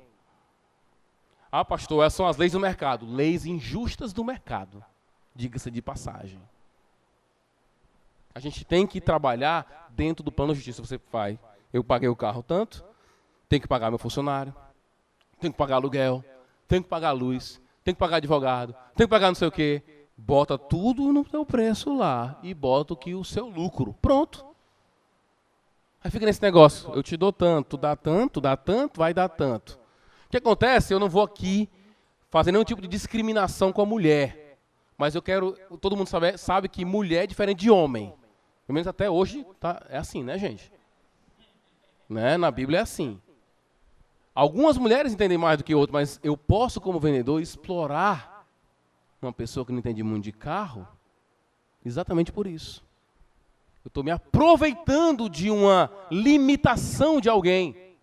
Ah, pastor, essas são as leis do mercado. Leis injustas do mercado. Diga-se de passagem. A gente tem que trabalhar dentro do plano de justiça. Você vai, eu paguei o carro tanto, tenho que pagar meu funcionário, tenho que pagar aluguel, tenho que pagar luz, tenho que pagar advogado, tenho que pagar não sei o quê. Bota tudo no teu preço lá e bota o seu lucro. Pronto. Aí fica nesse negócio, eu te dou tanto, dá tanto, vai dar tanto. O que acontece? Eu não vou aqui fazer nenhum tipo de discriminação com a mulher. Mas eu quero, todo mundo sabe que mulher é diferente de homem. Pelo menos até hoje é assim, né, gente? Né? Na Bíblia é assim. Algumas mulheres entendem mais do que outras, mas eu posso, como vendedor, explorar uma pessoa que não entende muito de carro exatamente por isso. Eu estou me aproveitando de uma limitação de alguém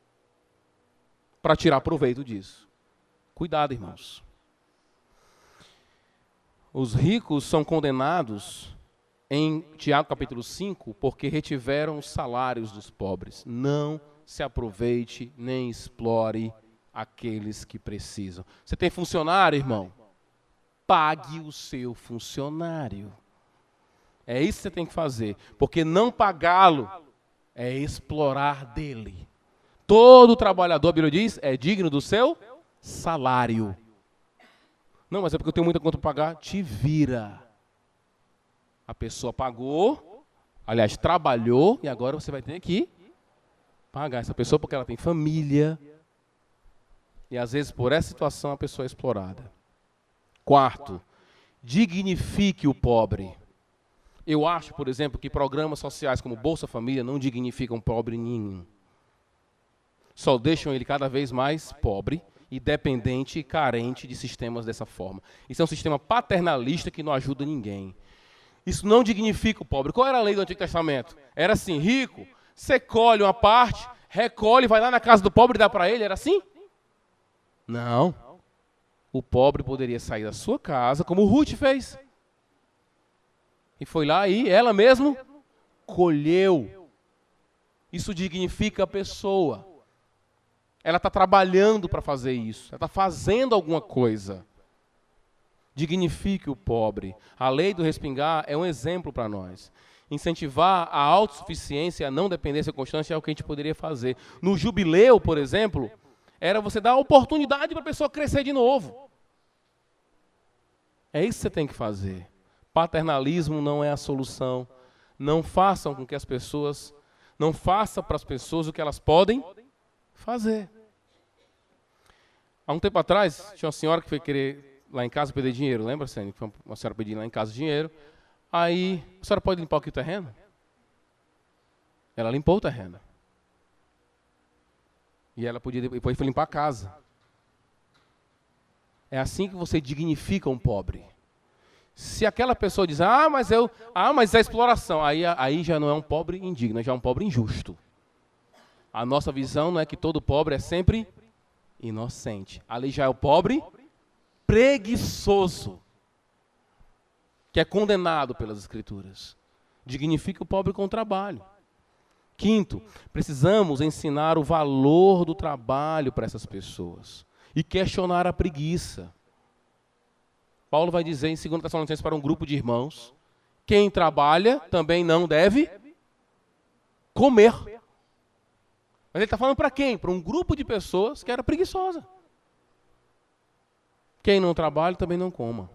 para tirar proveito disso. Cuidado, irmãos. Os ricos são condenados em Tiago capítulo 5 porque retiveram os salários dos pobres. Não se aproveite nem explore aqueles que precisam. Você tem funcionário, irmão? Pague o seu funcionário. É isso que você tem que fazer. Porque não pagá-lo é explorar dele. Todo trabalhador, a Bíblia diz, é digno do seu salário. Não, mas é porque eu tenho muita conta para pagar. Te vira. A pessoa pagou, aliás, trabalhou, e agora você vai ter que pagar essa pessoa porque ela tem família. E às vezes, por essa situação, a pessoa é explorada. Quarto, dignifique o pobre. Eu acho, por exemplo, que programas sociais como Bolsa Família não dignificam pobre nenhum. Só deixam ele cada vez mais pobre e dependente e carente de sistemas dessa forma. Isso é um sistema paternalista que não ajuda ninguém. Isso não dignifica o pobre. Qual era a lei do Antigo Testamento? Era assim, rico, você colhe uma parte, recolhe, vai lá na casa do pobre e dá para ele, era assim? Não. O pobre poderia sair da sua casa, como Ruth fez. E foi lá e ela mesma colheu. Isso dignifica a pessoa. Ela está trabalhando para fazer isso. Ela está fazendo alguma coisa. Dignifique o pobre. A lei do respingar é um exemplo para nós. Incentivar a autossuficiência e a não dependência constante é o que a gente poderia fazer. No jubileu, por exemplo, era você dar a oportunidade para a pessoa crescer de novo. É isso que você tem que fazer. Paternalismo não é a solução. Não façam com que as pessoas, não faça para as pessoas o que elas podem fazer. Há um tempo atrás, tinha uma senhora que foi querer lá em casa pedir dinheiro, lembra, Sênia? Foi uma senhora pedindo lá em casa dinheiro. Aí, a senhora pode limpar aqui o terreno? Ela limpou o terreno. E ela podia depois foi limpar a casa. É assim que você dignifica um pobre. Se aquela pessoa diz, mas é exploração, aí já não é um pobre indigno, já é um pobre injusto. A nossa visão não é que todo pobre é sempre inocente. Ali já é o pobre preguiçoso, que é condenado pelas Escrituras. Dignifica o pobre com o trabalho. Quinto, precisamos ensinar o valor do trabalho para essas pessoas e questionar a preguiça. Paulo vai dizer em 2 Tessalonicenses para um grupo de irmãos, quem trabalha também não deve comer. Mas ele está falando para quem? Para um grupo de pessoas que era preguiçosa. Quem não trabalha também não coma.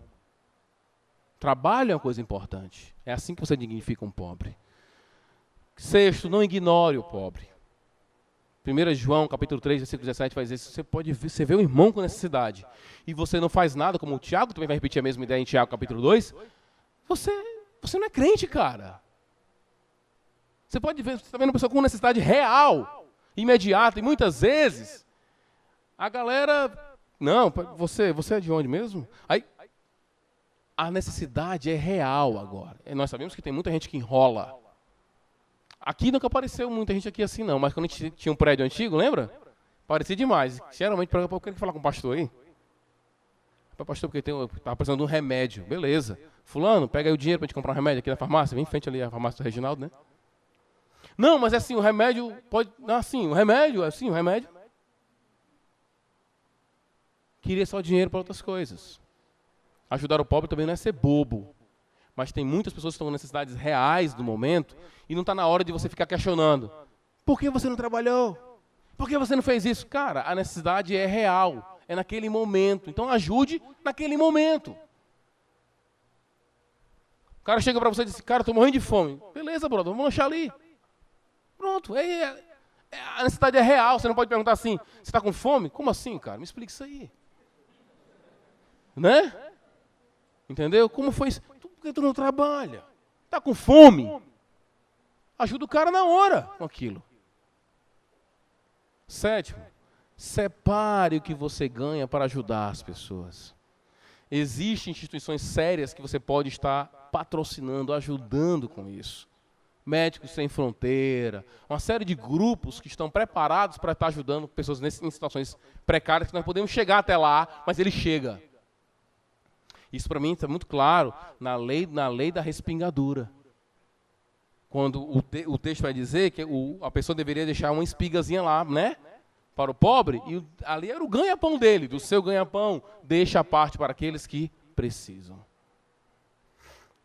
Trabalho é uma coisa importante. É assim que você dignifica um pobre. Sexto, não ignore o pobre. 1 João, capítulo 3, versículo 17, vai dizer, você vê o irmão com necessidade, e você não faz nada, como o Tiago também vai repetir a mesma ideia em Tiago, capítulo 2, você não é crente, cara. Você pode ver, você está vendo uma pessoa com necessidade real, imediata, e muitas vezes, a galera, não, você é de onde mesmo? Aí, a necessidade é real agora. E nós sabemos que tem muita gente que enrola. Aqui nunca apareceu muita gente aqui assim não, mas quando a gente tinha um prédio antigo, lembra? Parecia demais. Geralmente, eu quero falar com o pastor aí. Pastor, porque estava precisando de um remédio. Beleza. Fulano, pega aí o dinheiro para a gente comprar um remédio aqui na farmácia. Vem em frente ali a farmácia do Reginaldo, né? Não, mas é assim, o remédio pode... o remédio. Queria só dinheiro para outras coisas. Ajudar o pobre também não é ser bobo. Mas tem muitas pessoas que estão com necessidades reais do momento e não está na hora de você ficar questionando. Por que você não trabalhou? Por que você não fez isso? Cara, a necessidade é real, é naquele momento. Então ajude naquele momento. O cara chega para você e diz, cara, estou morrendo de fome. Beleza, brother, vamos lanchar ali. Pronto, a necessidade é real. Você não pode perguntar assim, você está com fome? Como assim, cara? Me explica isso aí. Né? Entendeu? Como foi isso? Por que tu não trabalha? Está com fome? Ajuda o cara na hora com aquilo. Sétimo, separe o que você ganha para ajudar as pessoas. Existem instituições sérias que você pode estar patrocinando, ajudando com isso. Médicos Sem Fronteira, uma série de grupos que estão preparados para estar ajudando pessoas em situações precárias, que nós podemos chegar até lá, mas ele chega. Isso para mim está muito claro na lei da respingadura. Quando o texto vai dizer que a pessoa deveria deixar uma espigazinha lá, né? Para o pobre, e ali era o ganha-pão dele, do seu ganha-pão, deixa a parte para aqueles que precisam.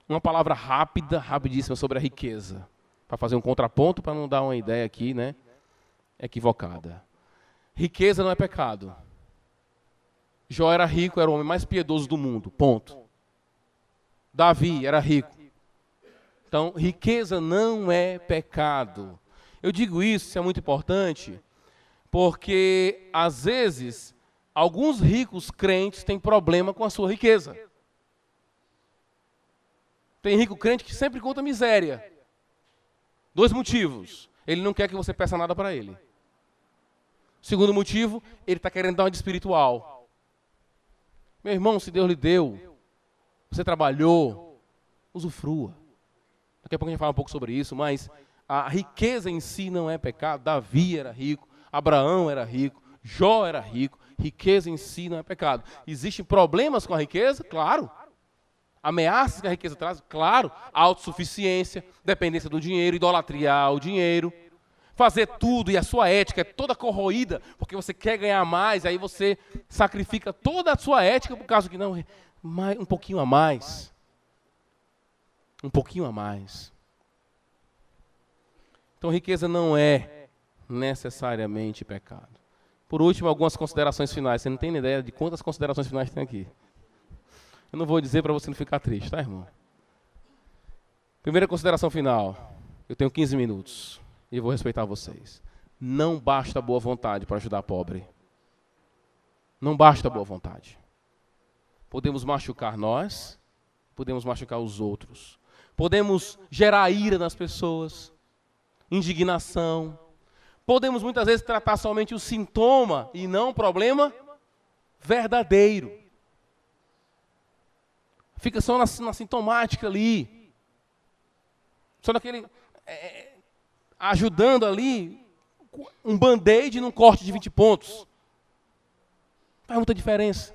Uma palavra rapidíssima sobre a riqueza, para fazer um contraponto, para não dar uma ideia aqui, né? Equivocada. Riqueza não é pecado. Jó era rico, era o homem mais piedoso do mundo, ponto. Davi era rico. Então, riqueza não é pecado. Eu digo isso é muito importante, porque, às vezes, alguns ricos crentes têm problema com a sua riqueza. Tem rico crente que sempre conta miséria. 2 motivos. Ele não quer que você peça nada para ele. Segundo motivo, ele está querendo dar uma de espiritual. Meu irmão, se Deus lhe deu, você trabalhou, usufrua. Daqui a pouco a gente fala um pouco sobre isso, mas a riqueza em si não é pecado. Davi era rico, Abraão era rico, Jó era rico. Riqueza em si não é pecado. Existem problemas com a riqueza? Claro. Ameaças que a riqueza traz? Claro. Autossuficiência, dependência do dinheiro, idolatria ao dinheiro. Fazer tudo e a sua ética é toda corroída porque você quer ganhar mais, aí você sacrifica toda a sua ética por causa que não, um pouquinho a mais. Um pouquinho a mais. Então, riqueza não é necessariamente pecado. Por último, algumas considerações finais. Você não tem ideia de quantas considerações finais tem aqui. Eu não vou dizer para você não ficar triste, tá, irmão? Primeira consideração final. Eu tenho 15 minutos. E eu vou respeitar vocês. Não basta boa vontade para ajudar pobre. Não basta boa vontade. Podemos machucar nós, podemos machucar os outros. Podemos gerar ira nas pessoas. indignação. Podemos muitas vezes tratar somente o sintoma e não o problema verdadeiro. Fica só na sintomática ali. Só naquele... ajudando ali um band-aid num corte de 20 pontos. Faz muita diferença.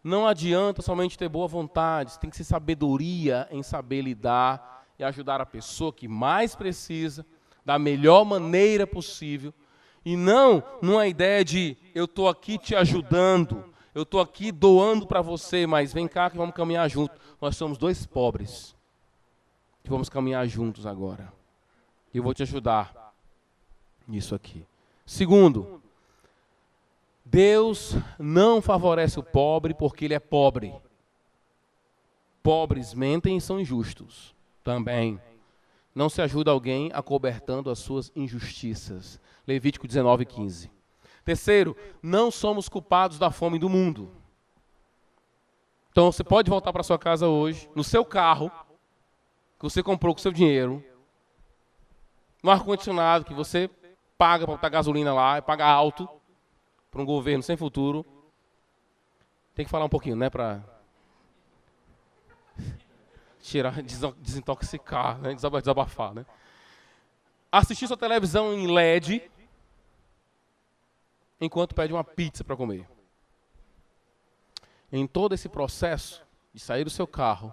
Não adianta somente ter boa vontade, tem que ser sabedoria em saber lidar e ajudar a pessoa que mais precisa, da melhor maneira possível. E não numa ideia de, eu estou aqui te ajudando, eu estou aqui doando para você, mas vem cá que vamos caminhar juntos. Nós somos dois pobres, que vamos caminhar juntos agora. E eu vou te ajudar nisso aqui. Segundo, Deus não favorece o pobre porque ele é pobre. Pobres mentem e são injustos também. Não se ajuda alguém acobertando as suas injustiças. Levítico 19:15. Terceiro, não somos culpados da fome do mundo. Então você pode voltar para sua casa hoje, no seu carro, que você comprou com seu dinheiro, no ar-condicionado que você paga para botar gasolina lá, e paga alto, para um governo sem futuro. Tem que falar um pouquinho, né, para tirar, desintoxicar, né, desabafar, né? Assistir sua televisão em LED enquanto pede uma pizza para comer. Em todo esse processo de sair do seu carro,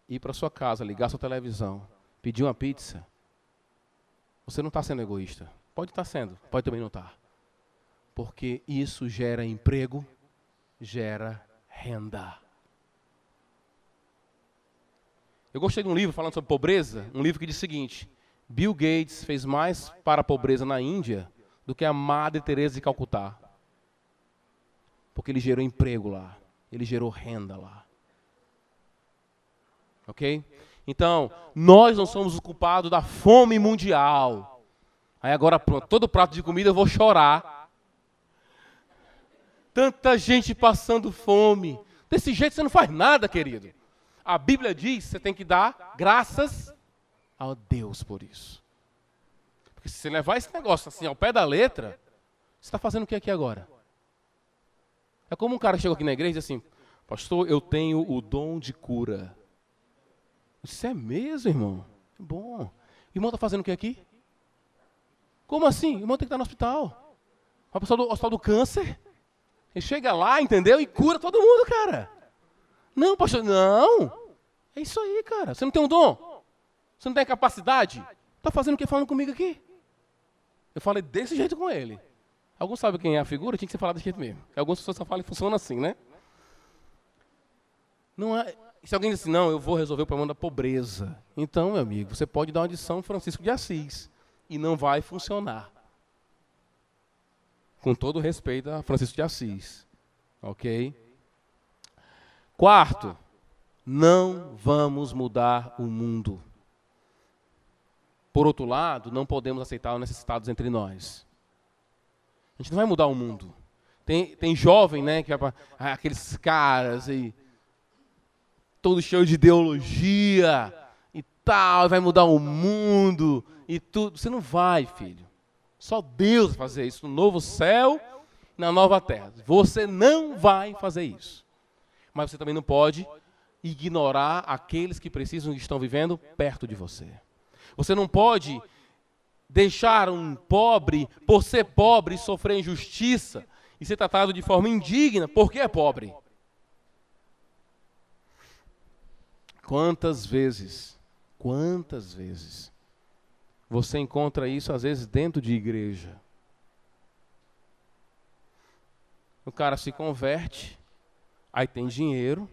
ir para sua casa, ligar sua televisão, pedir uma pizza, você não está sendo egoísta. Pode estar sendo, pode também não estar. Porque isso gera emprego, gera renda. Eu gostei de um livro falando sobre pobreza, um livro que diz o seguinte: Bill Gates fez mais para a pobreza na Índia do que a Madre Teresa de Calcutá. Porque ele gerou emprego lá, ele gerou renda lá. Ok? Então, nós não somos os culpados da fome mundial. Aí agora pronto, todo prato de comida eu vou chorar. Tanta gente passando fome. Desse jeito você não faz nada, querido. A Bíblia diz que você tem que dar graças a Deus por isso. Porque se você levar esse negócio assim ao pé da letra, você está fazendo o que aqui agora? É como um cara que chegou aqui na igreja e diz assim: pastor, eu tenho o dom de cura. Isso é mesmo, irmão? Bom. O irmão está fazendo o que aqui? Como assim? O irmão tem que estar no hospital. Vai para o hospital do câncer. Ele chega lá, entendeu? E cura todo mundo, cara. Não, pastor, não. É isso aí, cara. Você não tem um dom? Você não tem a capacidade? Está fazendo o que falando comigo aqui? Eu falei desse jeito com ele. Alguns sabem quem é a figura? Tinha que ser falado desse jeito mesmo. Algumas pessoas só falam e funciona assim, né? Não é... Se alguém diz assim, não, eu vou resolver o problema da pobreza. Então, meu amigo, você pode dar uma de São Francisco de Assis. E não vai funcionar. Com todo respeito a Francisco de Assis. Ok? Quarto, não vamos mudar o mundo. Por outro lado, não podemos aceitar os necessitados entre nós. A gente não vai mudar o mundo. Tem jovem, né, que vai para aqueles caras aí, todo cheio de ideologia e tal, vai mudar o mundo e tudo. Você não vai, filho. Só Deus vai fazer isso no novo céu e na nova terra. Você não vai fazer isso. Mas você também não pode ignorar aqueles que precisam e estão vivendo perto de você. Você não pode deixar um pobre, por ser pobre, sofrer injustiça e ser tratado de forma indigna porque é pobre. Quantas vezes você encontra isso, às vezes, dentro de igreja? O cara se converte, aí tem dinheiro,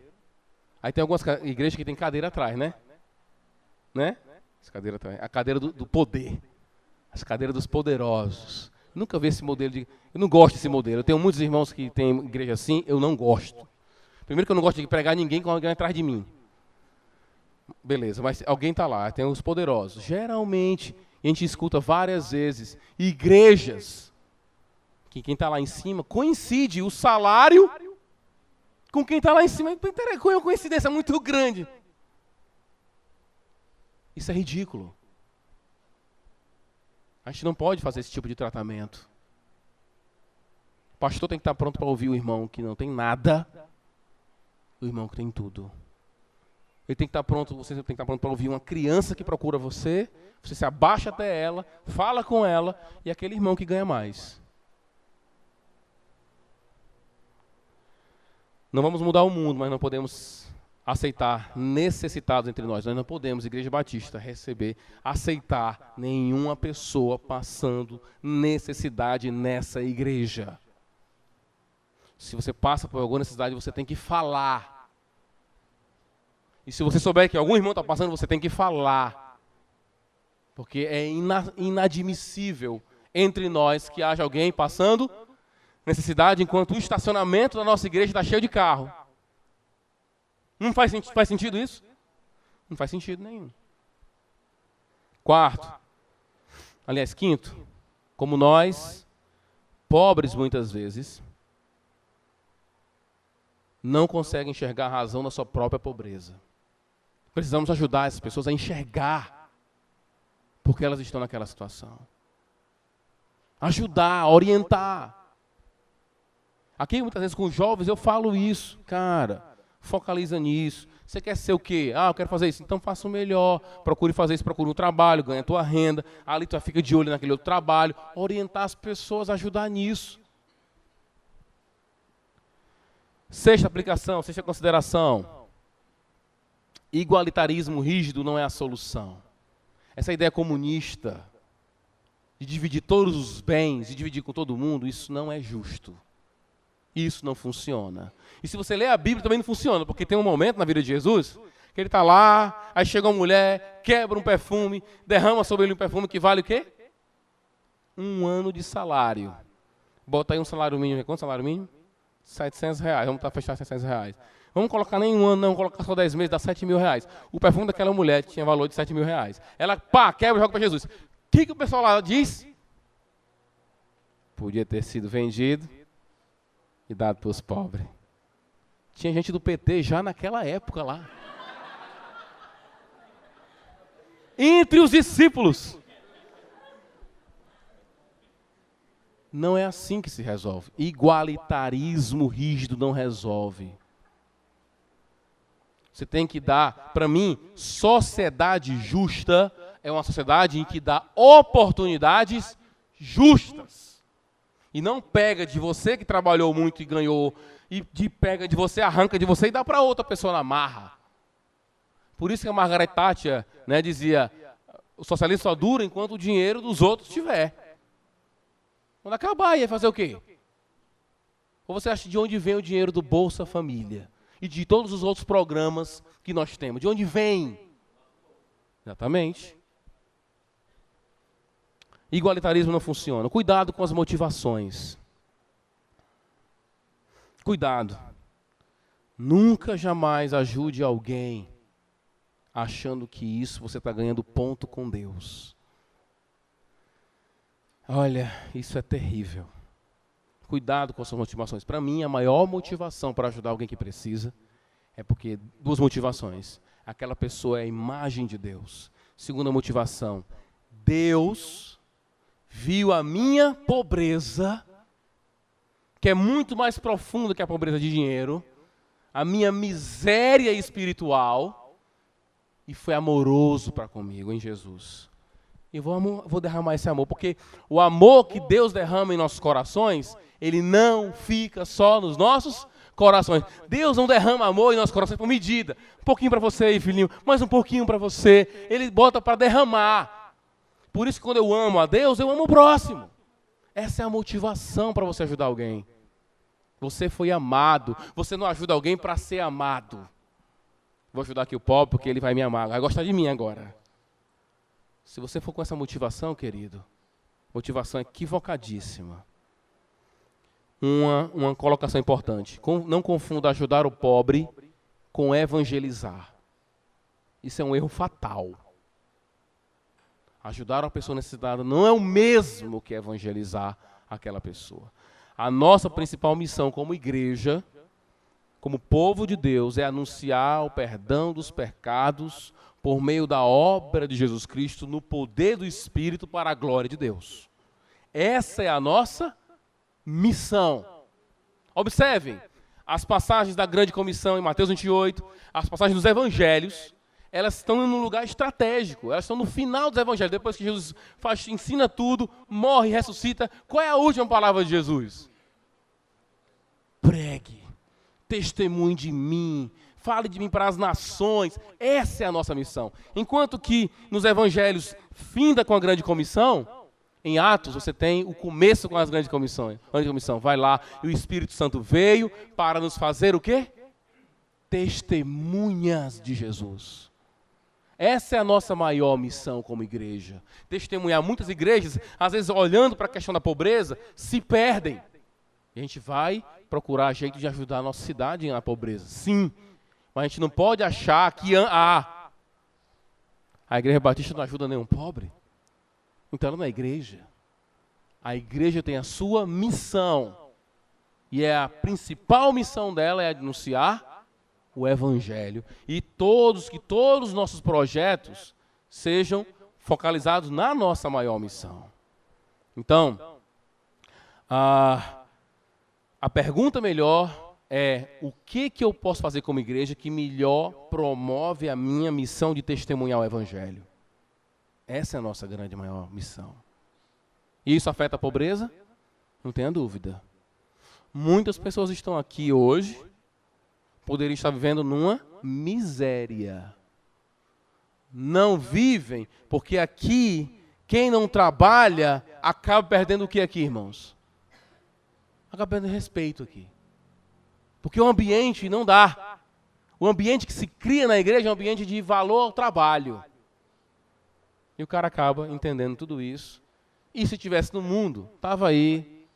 aí tem algumas igrejas que tem cadeira atrás, né? Essa cadeira atrás, a cadeira do poder, as cadeiras dos poderosos. Nunca vi esse modelo eu não gosto desse modelo. Eu tenho muitos irmãos que têm igreja assim, eu não gosto. Primeiro que eu não gosto de pregar ninguém com alguém atrás de mim. Beleza, mas alguém está lá, tem os poderosos. Geralmente, a gente escuta várias vezes, igrejas, que quem está lá em cima coincide o salário com quem está lá em cima. É uma coincidência muito grande. Isso é ridículo. A gente não pode fazer esse tipo de tratamento. O pastor tem que estar pronto para ouvir o irmão que não tem nada, o irmão que tem tudo. Ele tem que estar pronto, você tem que estar pronto para ouvir uma criança que procura você se abaixa até ela, fala com ela, e aquele irmão que ganha mais. Não vamos mudar o mundo, mas não podemos aceitar necessitados entre nós. Nós não podemos, Igreja Batista, aceitar nenhuma pessoa passando necessidade nessa igreja. Se você passa por alguma necessidade, você tem que falar. E se você souber que algum irmão está passando, você tem que falar. Porque é inadmissível entre nós que haja alguém passando necessidade enquanto o estacionamento da nossa igreja está cheio de carro. Não faz sentido isso? Não faz sentido nenhum. Quinto, como nós, pobres muitas vezes, não conseguem enxergar a razão da sua própria pobreza. Precisamos ajudar essas pessoas a enxergar porque elas estão naquela situação. Ajudar, orientar. Aqui muitas vezes com os jovens eu falo isso, cara, focaliza nisso. Você quer ser o quê? Eu quero fazer isso. Então faça o melhor. Procure fazer isso, procure um trabalho, ganha a tua renda. Ali tu fica de olho naquele outro trabalho. Orientar as pessoas, ajudar nisso. Sexta consideração. Igualitarismo rígido não é a solução. Essa ideia comunista de dividir todos os bens, de dividir com todo mundo, isso não é justo. Isso não funciona. E se você ler a Bíblia, também não funciona, porque tem um momento na vida de Jesus que ele está lá, aí chega uma mulher, quebra um perfume, derrama sobre ele um perfume que vale o quê? 1 ano de salário. Bota aí um salário mínimo. Quanto salário mínimo? R$700. Vamos fechar R$700. Vamos colocar nem 1 ano, não, colocar só 10 meses, dá R$7.000. O perfume daquela mulher tinha valor de R$7.000. Ela, quebra e joga para Jesus. O que o pessoal lá diz? Podia ter sido vendido e dado para os pobres. Tinha gente do PT já naquela época lá. Entre os discípulos. Não é assim que se resolve. Igualitarismo rígido não resolve. Você tem que dar, para mim, sociedade justa é uma sociedade em que dá oportunidades justas. E não pega de você que trabalhou muito e ganhou, pega de você, arranca de você e dá para outra pessoa na marra. Por isso que a Margaret Thatcher, dizia, o socialismo só dura enquanto o dinheiro dos outros tiver. Quando acabar, ia fazer o quê? Ou você acha de onde vem o dinheiro do Bolsa Família? E de todos os outros programas que nós temos? De onde vem? Exatamente. Igualitarismo não funciona. Cuidado com as motivações. Cuidado. Nunca, jamais ajude alguém achando que isso você está ganhando ponto com Deus. Olha, isso é terrível. Cuidado com as suas motivações. Para mim, a maior motivação para ajudar alguém que precisa é porque, 2 motivações. Aquela pessoa é a imagem de Deus. Segunda motivação, Deus viu a minha pobreza, que é muito mais profunda que a pobreza de dinheiro, a minha miséria espiritual, e foi amoroso para comigo em Jesus. E vou derramar esse amor, porque o amor que Deus derrama em nossos corações, ele não fica só nos nossos corações. Deus não derrama amor em nossos corações por medida. Um pouquinho para você aí, filhinho, mais um pouquinho para você. Ele bota para derramar. Por isso que quando eu amo a Deus, eu amo o próximo. Essa é a motivação para você ajudar alguém. Você foi amado. Você não ajuda alguém para ser amado. Vou ajudar aqui o pobre porque ele vai me amar. Vai gostar de mim agora. Se você for com essa motivação, querido, motivação equivocadíssima. Uma colocação importante. Não confunda ajudar o pobre com evangelizar. Isso é um erro fatal. Ajudar uma pessoa necessitada não é o mesmo que evangelizar aquela pessoa. A nossa principal missão como igreja, como povo de Deus, é anunciar o perdão dos pecados por meio da obra de Jesus Cristo, no poder do Espírito, para a glória de Deus. Essa é a nossa missão. Observem, as passagens da grande comissão em Mateus 28, as passagens dos evangelhos, elas estão num lugar estratégico, elas estão no final dos evangelhos, depois que Jesus ensina tudo, morre e ressuscita. Qual é a última palavra de Jesus? Pregue, testemunhe de mim, fale de mim para as nações. Essa é a nossa missão. Enquanto que nos evangelhos finda com a grande comissão, em Atos você tem o começo com as grandes comissões. Grande comissão, vai lá e o Espírito Santo veio para nos fazer o quê? Testemunhas de Jesus. Essa é a nossa maior missão como igreja. Testemunhar. Muitas igrejas, às vezes olhando para a questão da pobreza, se perdem. E a gente vai procurar jeito de ajudar a nossa cidade na pobreza. Sim. Mas a gente não pode achar que a Igreja Batista não ajuda nenhum pobre. Então ela não é igreja. A igreja tem a sua missão. E a principal missão dela é anunciar o Evangelho. E todos os nossos projetos sejam focalizados na nossa maior missão. Então, a pergunta melhor é: o que eu posso fazer como igreja que melhor promove a minha missão de testemunhar o Evangelho? Essa é a nossa grande maior missão. E isso afeta a pobreza? Não tenha dúvida. Muitas pessoas estão aqui hoje, poderiam estar vivendo numa miséria. Não vivem, porque aqui, quem não trabalha, acaba perdendo o que aqui, irmãos? Acaba perdendo respeito aqui. Porque o ambiente não dá. O ambiente que se cria na igreja é um ambiente de valor ao trabalho. E o cara acaba entendendo tudo isso. E se estivesse no mundo, estava aí,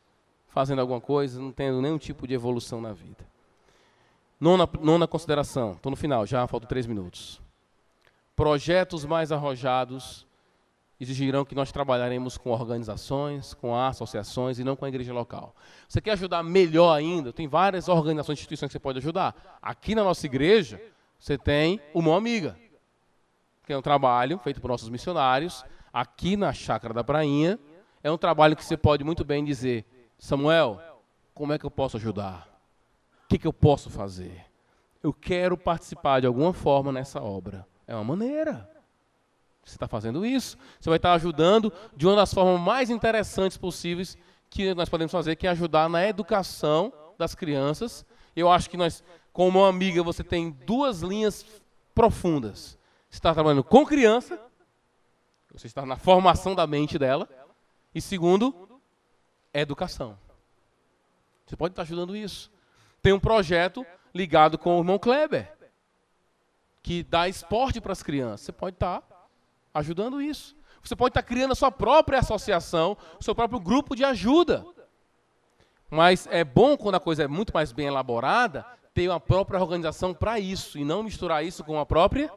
fazendo alguma coisa, não tendo nenhum tipo de evolução na vida. Nona consideração, estou no final, já faltam 3 minutos. Projetos mais arrojados exigirão que nós trabalharemos com organizações, com associações e não com a igreja local. Você quer ajudar melhor ainda? Tem várias organizações e instituições que você pode ajudar. Aqui na nossa igreja, você tem o Mão Amiga, que é um trabalho feito por nossos missionários, aqui na Chácara da Prainha. É um trabalho que você pode muito bem dizer: Samuel, como é que eu posso ajudar? O que eu posso fazer? Eu quero participar de alguma forma nessa obra. É uma maneira. Você está fazendo isso. Você vai estar ajudando de uma das formas mais interessantes possíveis que nós podemos fazer, que é ajudar na educação das crianças. Eu acho que nós, como uma amiga, você tem 2 linhas profundas. Você está trabalhando com criança, você está na formação da mente dela. E segundo, educação. Você pode estar ajudando isso. Tem um projeto ligado com o irmão Kleber, que dá esporte para as crianças. Você pode estar ajudando isso. Você pode estar criando a sua própria associação, o seu próprio grupo de ajuda. Mas é bom, quando a coisa é muito mais bem elaborada, ter uma própria organização para isso, e não misturar isso com a própria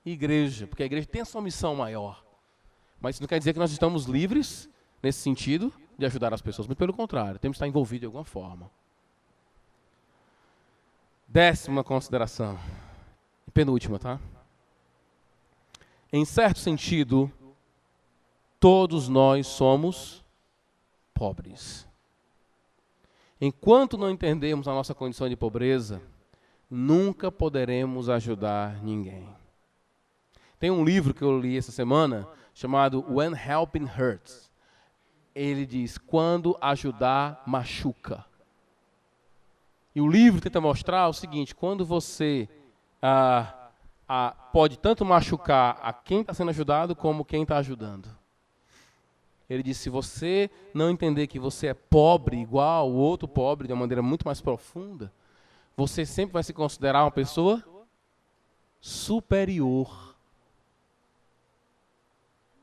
igreja, porque a igreja tem a sua missão maior. Mas isso não quer dizer que nós estamos livres, nesse sentido, de ajudar as pessoas. Muito pelo contrário, temos que estar envolvidos de alguma forma. 10ª consideração. E penúltima, tá? Em certo sentido, todos nós somos pobres. Enquanto não entendermos a nossa condição de pobreza, nunca poderemos ajudar ninguém. Tem um livro que eu li essa semana, chamado When Helping Hurts. Ele diz: quando ajudar machuca. E o livro tenta mostrar o seguinte: quando você pode tanto machucar a quem está sendo ajudado, como quem está ajudando. Ele diz: se você não entender que você é pobre igual o outro pobre, de uma maneira muito mais profunda, você sempre vai se considerar uma pessoa superior.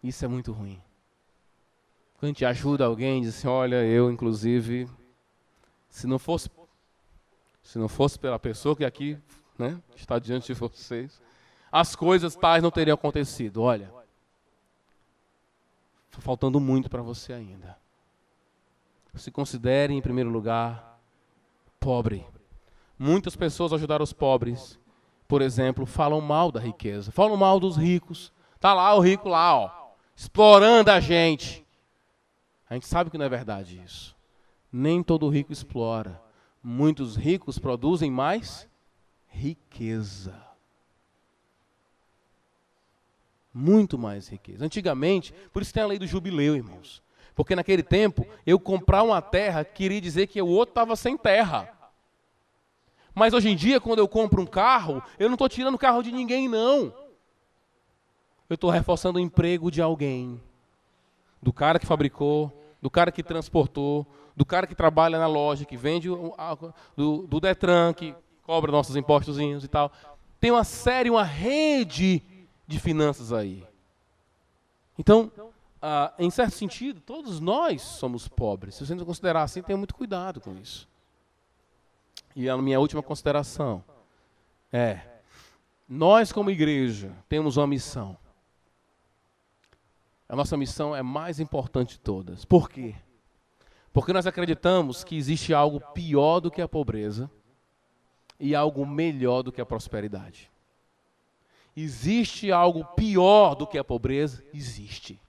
Isso é muito ruim. Quando a gente ajuda alguém, diz assim: olha, eu inclusive, se não fosse pela pessoa que aqui, né, está diante de vocês, as coisas tais não teriam acontecido. Olha, está faltando muito para você ainda. Se considere, em primeiro lugar, pobre. Muitas pessoas ajudaram os pobres por exemplo, falam mal da riqueza, falam mal dos ricos. Está lá o rico lá, ó, explorando a gente. A gente sabe que não é verdade isso. Nem todo rico explora. Muitos ricos produzem mais riqueza. Muito mais riqueza. Antigamente, por isso tem a lei do jubileu, irmãos. Porque naquele tempo, eu comprar uma terra queria dizer que o outro estava sem terra. Mas hoje em dia, quando eu compro um carro, eu não estou tirando o carro de ninguém, não. Eu estou reforçando o emprego de alguém. Do cara que fabricou, do cara que transportou, do cara que trabalha na loja, que vende, do Detran, que cobra nossos impostozinhos e tal. Tem uma série, uma rede de finanças aí. Então, em certo sentido, todos nós somos pobres. Se você não considerar assim, tenha muito cuidado com isso. E a minha última consideração é, nós como igreja temos uma missão. A nossa missão é a mais importante de todas. Por quê? Porque nós acreditamos que existe algo pior do que a pobreza e algo melhor do que a prosperidade. Existe algo pior do que a pobreza? Existe.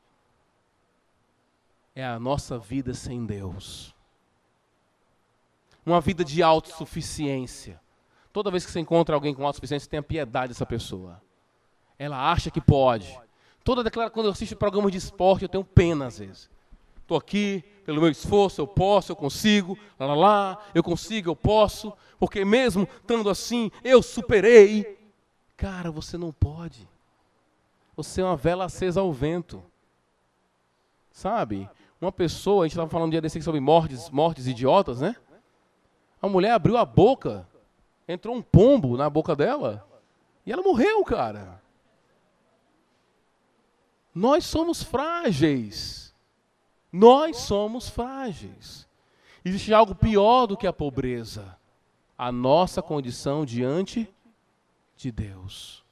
É a nossa vida sem Deus. Uma vida de autossuficiência. Toda vez que você encontra alguém com autossuficiência, tenha piedade dessa pessoa. Ela acha que pode. Quando eu assisto programas de esporte, eu tenho pena às vezes. Estou aqui, pelo meu esforço, eu posso, eu consigo, eu consigo, eu posso, porque mesmo estando assim, eu superei. Cara, você não pode. Você é uma vela acesa ao vento. Sabe? Uma pessoa, a gente estava falando um dia desse sobre mortes idiotas, né? A mulher abriu a boca, entrou um pombo na boca dela, e ela morreu, cara. Nós somos frágeis. Nós somos frágeis. Existe algo pior do que a pobreza. A nossa condição diante de Deus.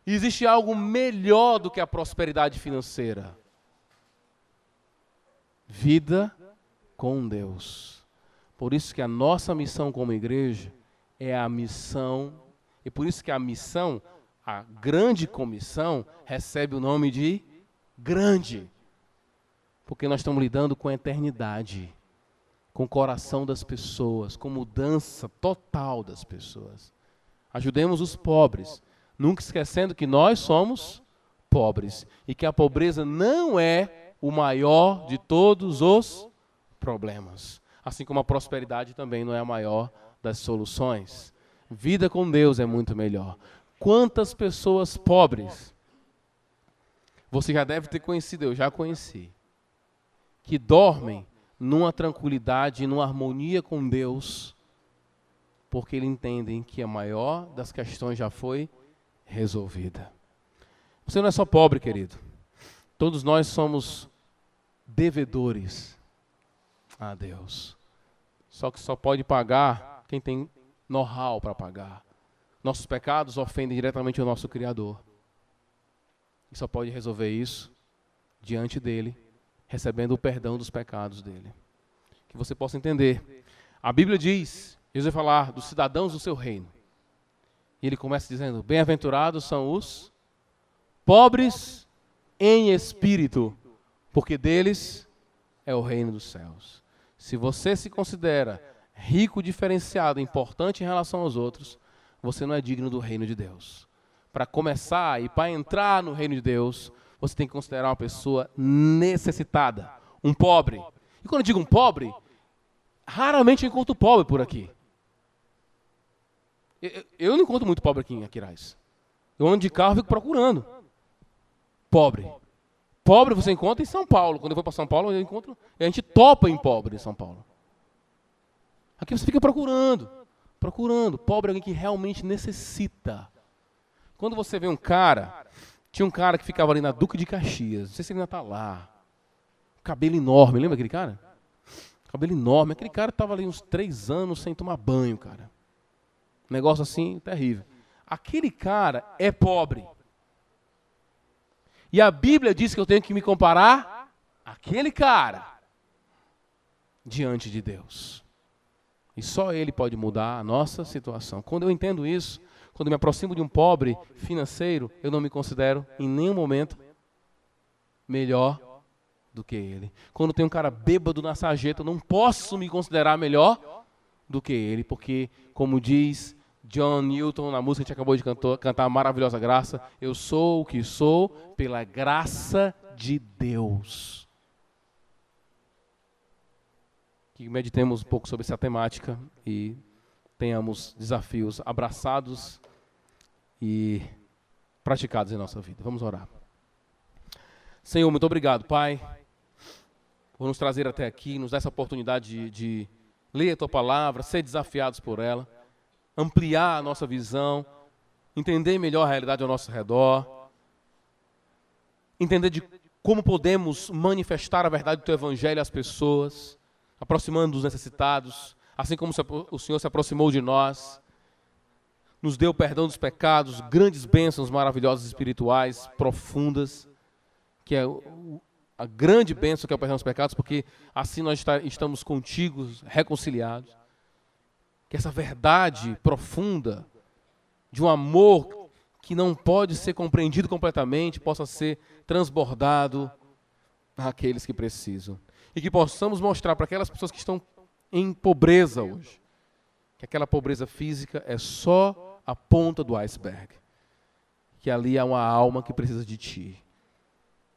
Existe algo melhor do que a prosperidade financeira. Vida com Deus. Por isso que a nossa missão como igreja é a missão, e por isso que a missão, a grande comissão, recebe o nome de grande. Porque nós estamos lidando com a eternidade, com o coração das pessoas, com mudança total das pessoas. Ajudemos os pobres, nunca esquecendo que nós somos pobres e que a pobreza não é o maior de todos os problemas. Assim como a prosperidade também não é a maior das soluções. Vida com Deus é muito melhor. Quantas pessoas pobres você já deve ter conhecido, eu já conheci, que dormem numa tranquilidade, numa harmonia com Deus, porque eles entendem que a maior das questões já foi resolvida. Você não é só pobre, querido. Todos nós somos devedores a Deus. Só que só pode pagar quem tem know-how para pagar. Nossos pecados ofendem diretamente o nosso Criador. E só pode resolver isso diante dele, recebendo o perdão dos pecados dele. Que você possa entender. A Bíblia diz, Jesus vai falar dos cidadãos do seu reino. E ele começa dizendo, bem-aventurados são os pobres em espírito, porque deles é o reino dos céus. Se você se considera rico, diferenciado, importante em relação aos outros, você não é digno do reino de Deus. Para começar e para entrar no reino de Deus, você tem que considerar uma pessoa necessitada, um pobre. E quando eu digo um pobre, raramente eu encontro pobre por aqui. Eu não encontro muito pobre aqui em Aquiraz. Eu ando de carro e fico procurando. Pobre. Pobre você encontra em São Paulo. Quando eu vou para São Paulo, a gente topa em pobre em São Paulo. Aqui você fica procurando. Pobre é alguém que realmente necessita. Quando você vê um cara, tinha um cara que ficava ali na Duque de Caxias, não sei se ele ainda está lá. Cabelo enorme, lembra aquele cara? Cabelo enorme. Aquele cara estava ali uns 3 anos sem tomar banho, cara. Negócio assim, terrível. Aquele cara é pobre. E a Bíblia diz que eu tenho que me comparar àquele cara diante de Deus. E só Ele pode mudar a nossa situação. Quando eu entendo isso, Quando me aproximo de um pobre financeiro, eu não me considero em nenhum momento melhor do que ele. Quando tem um cara bêbado na sarjeta, eu não posso me considerar melhor do que ele, porque, como diz John Newton na música que a gente acabou de cantar, a maravilhosa graça, eu sou o que sou pela graça de Deus. Que meditemos um pouco sobre essa temática e tenhamos desafios abraçados e praticados em nossa vida. Vamos orar. Senhor, muito obrigado, Pai, por nos trazer até aqui, nos dar essa oportunidade de ler a Tua palavra, ser desafiados por ela, ampliar a nossa visão, entender melhor a realidade ao nosso redor, entender de como podemos manifestar a verdade do Teu Evangelho às pessoas, aproximando dos necessitados, assim como o Senhor se aproximou de nós, nos deu perdão dos pecados, grandes bênçãos maravilhosas espirituais, profundas, que é a grande bênção que é o perdão dos pecados, porque assim nós estamos contigo, reconciliados. Que essa verdade profunda de um amor que não pode ser compreendido completamente possa ser transbordado àqueles que precisam. E que possamos mostrar para aquelas pessoas que estão em pobreza hoje, que aquela pobreza física é só a ponta do iceberg. Que ali há uma alma que precisa de Ti.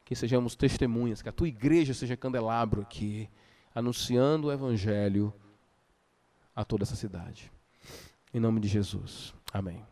Que sejamos testemunhas, que a Tua igreja seja candelabro aqui, anunciando o Evangelho a toda essa cidade. Em nome de Jesus. Amém.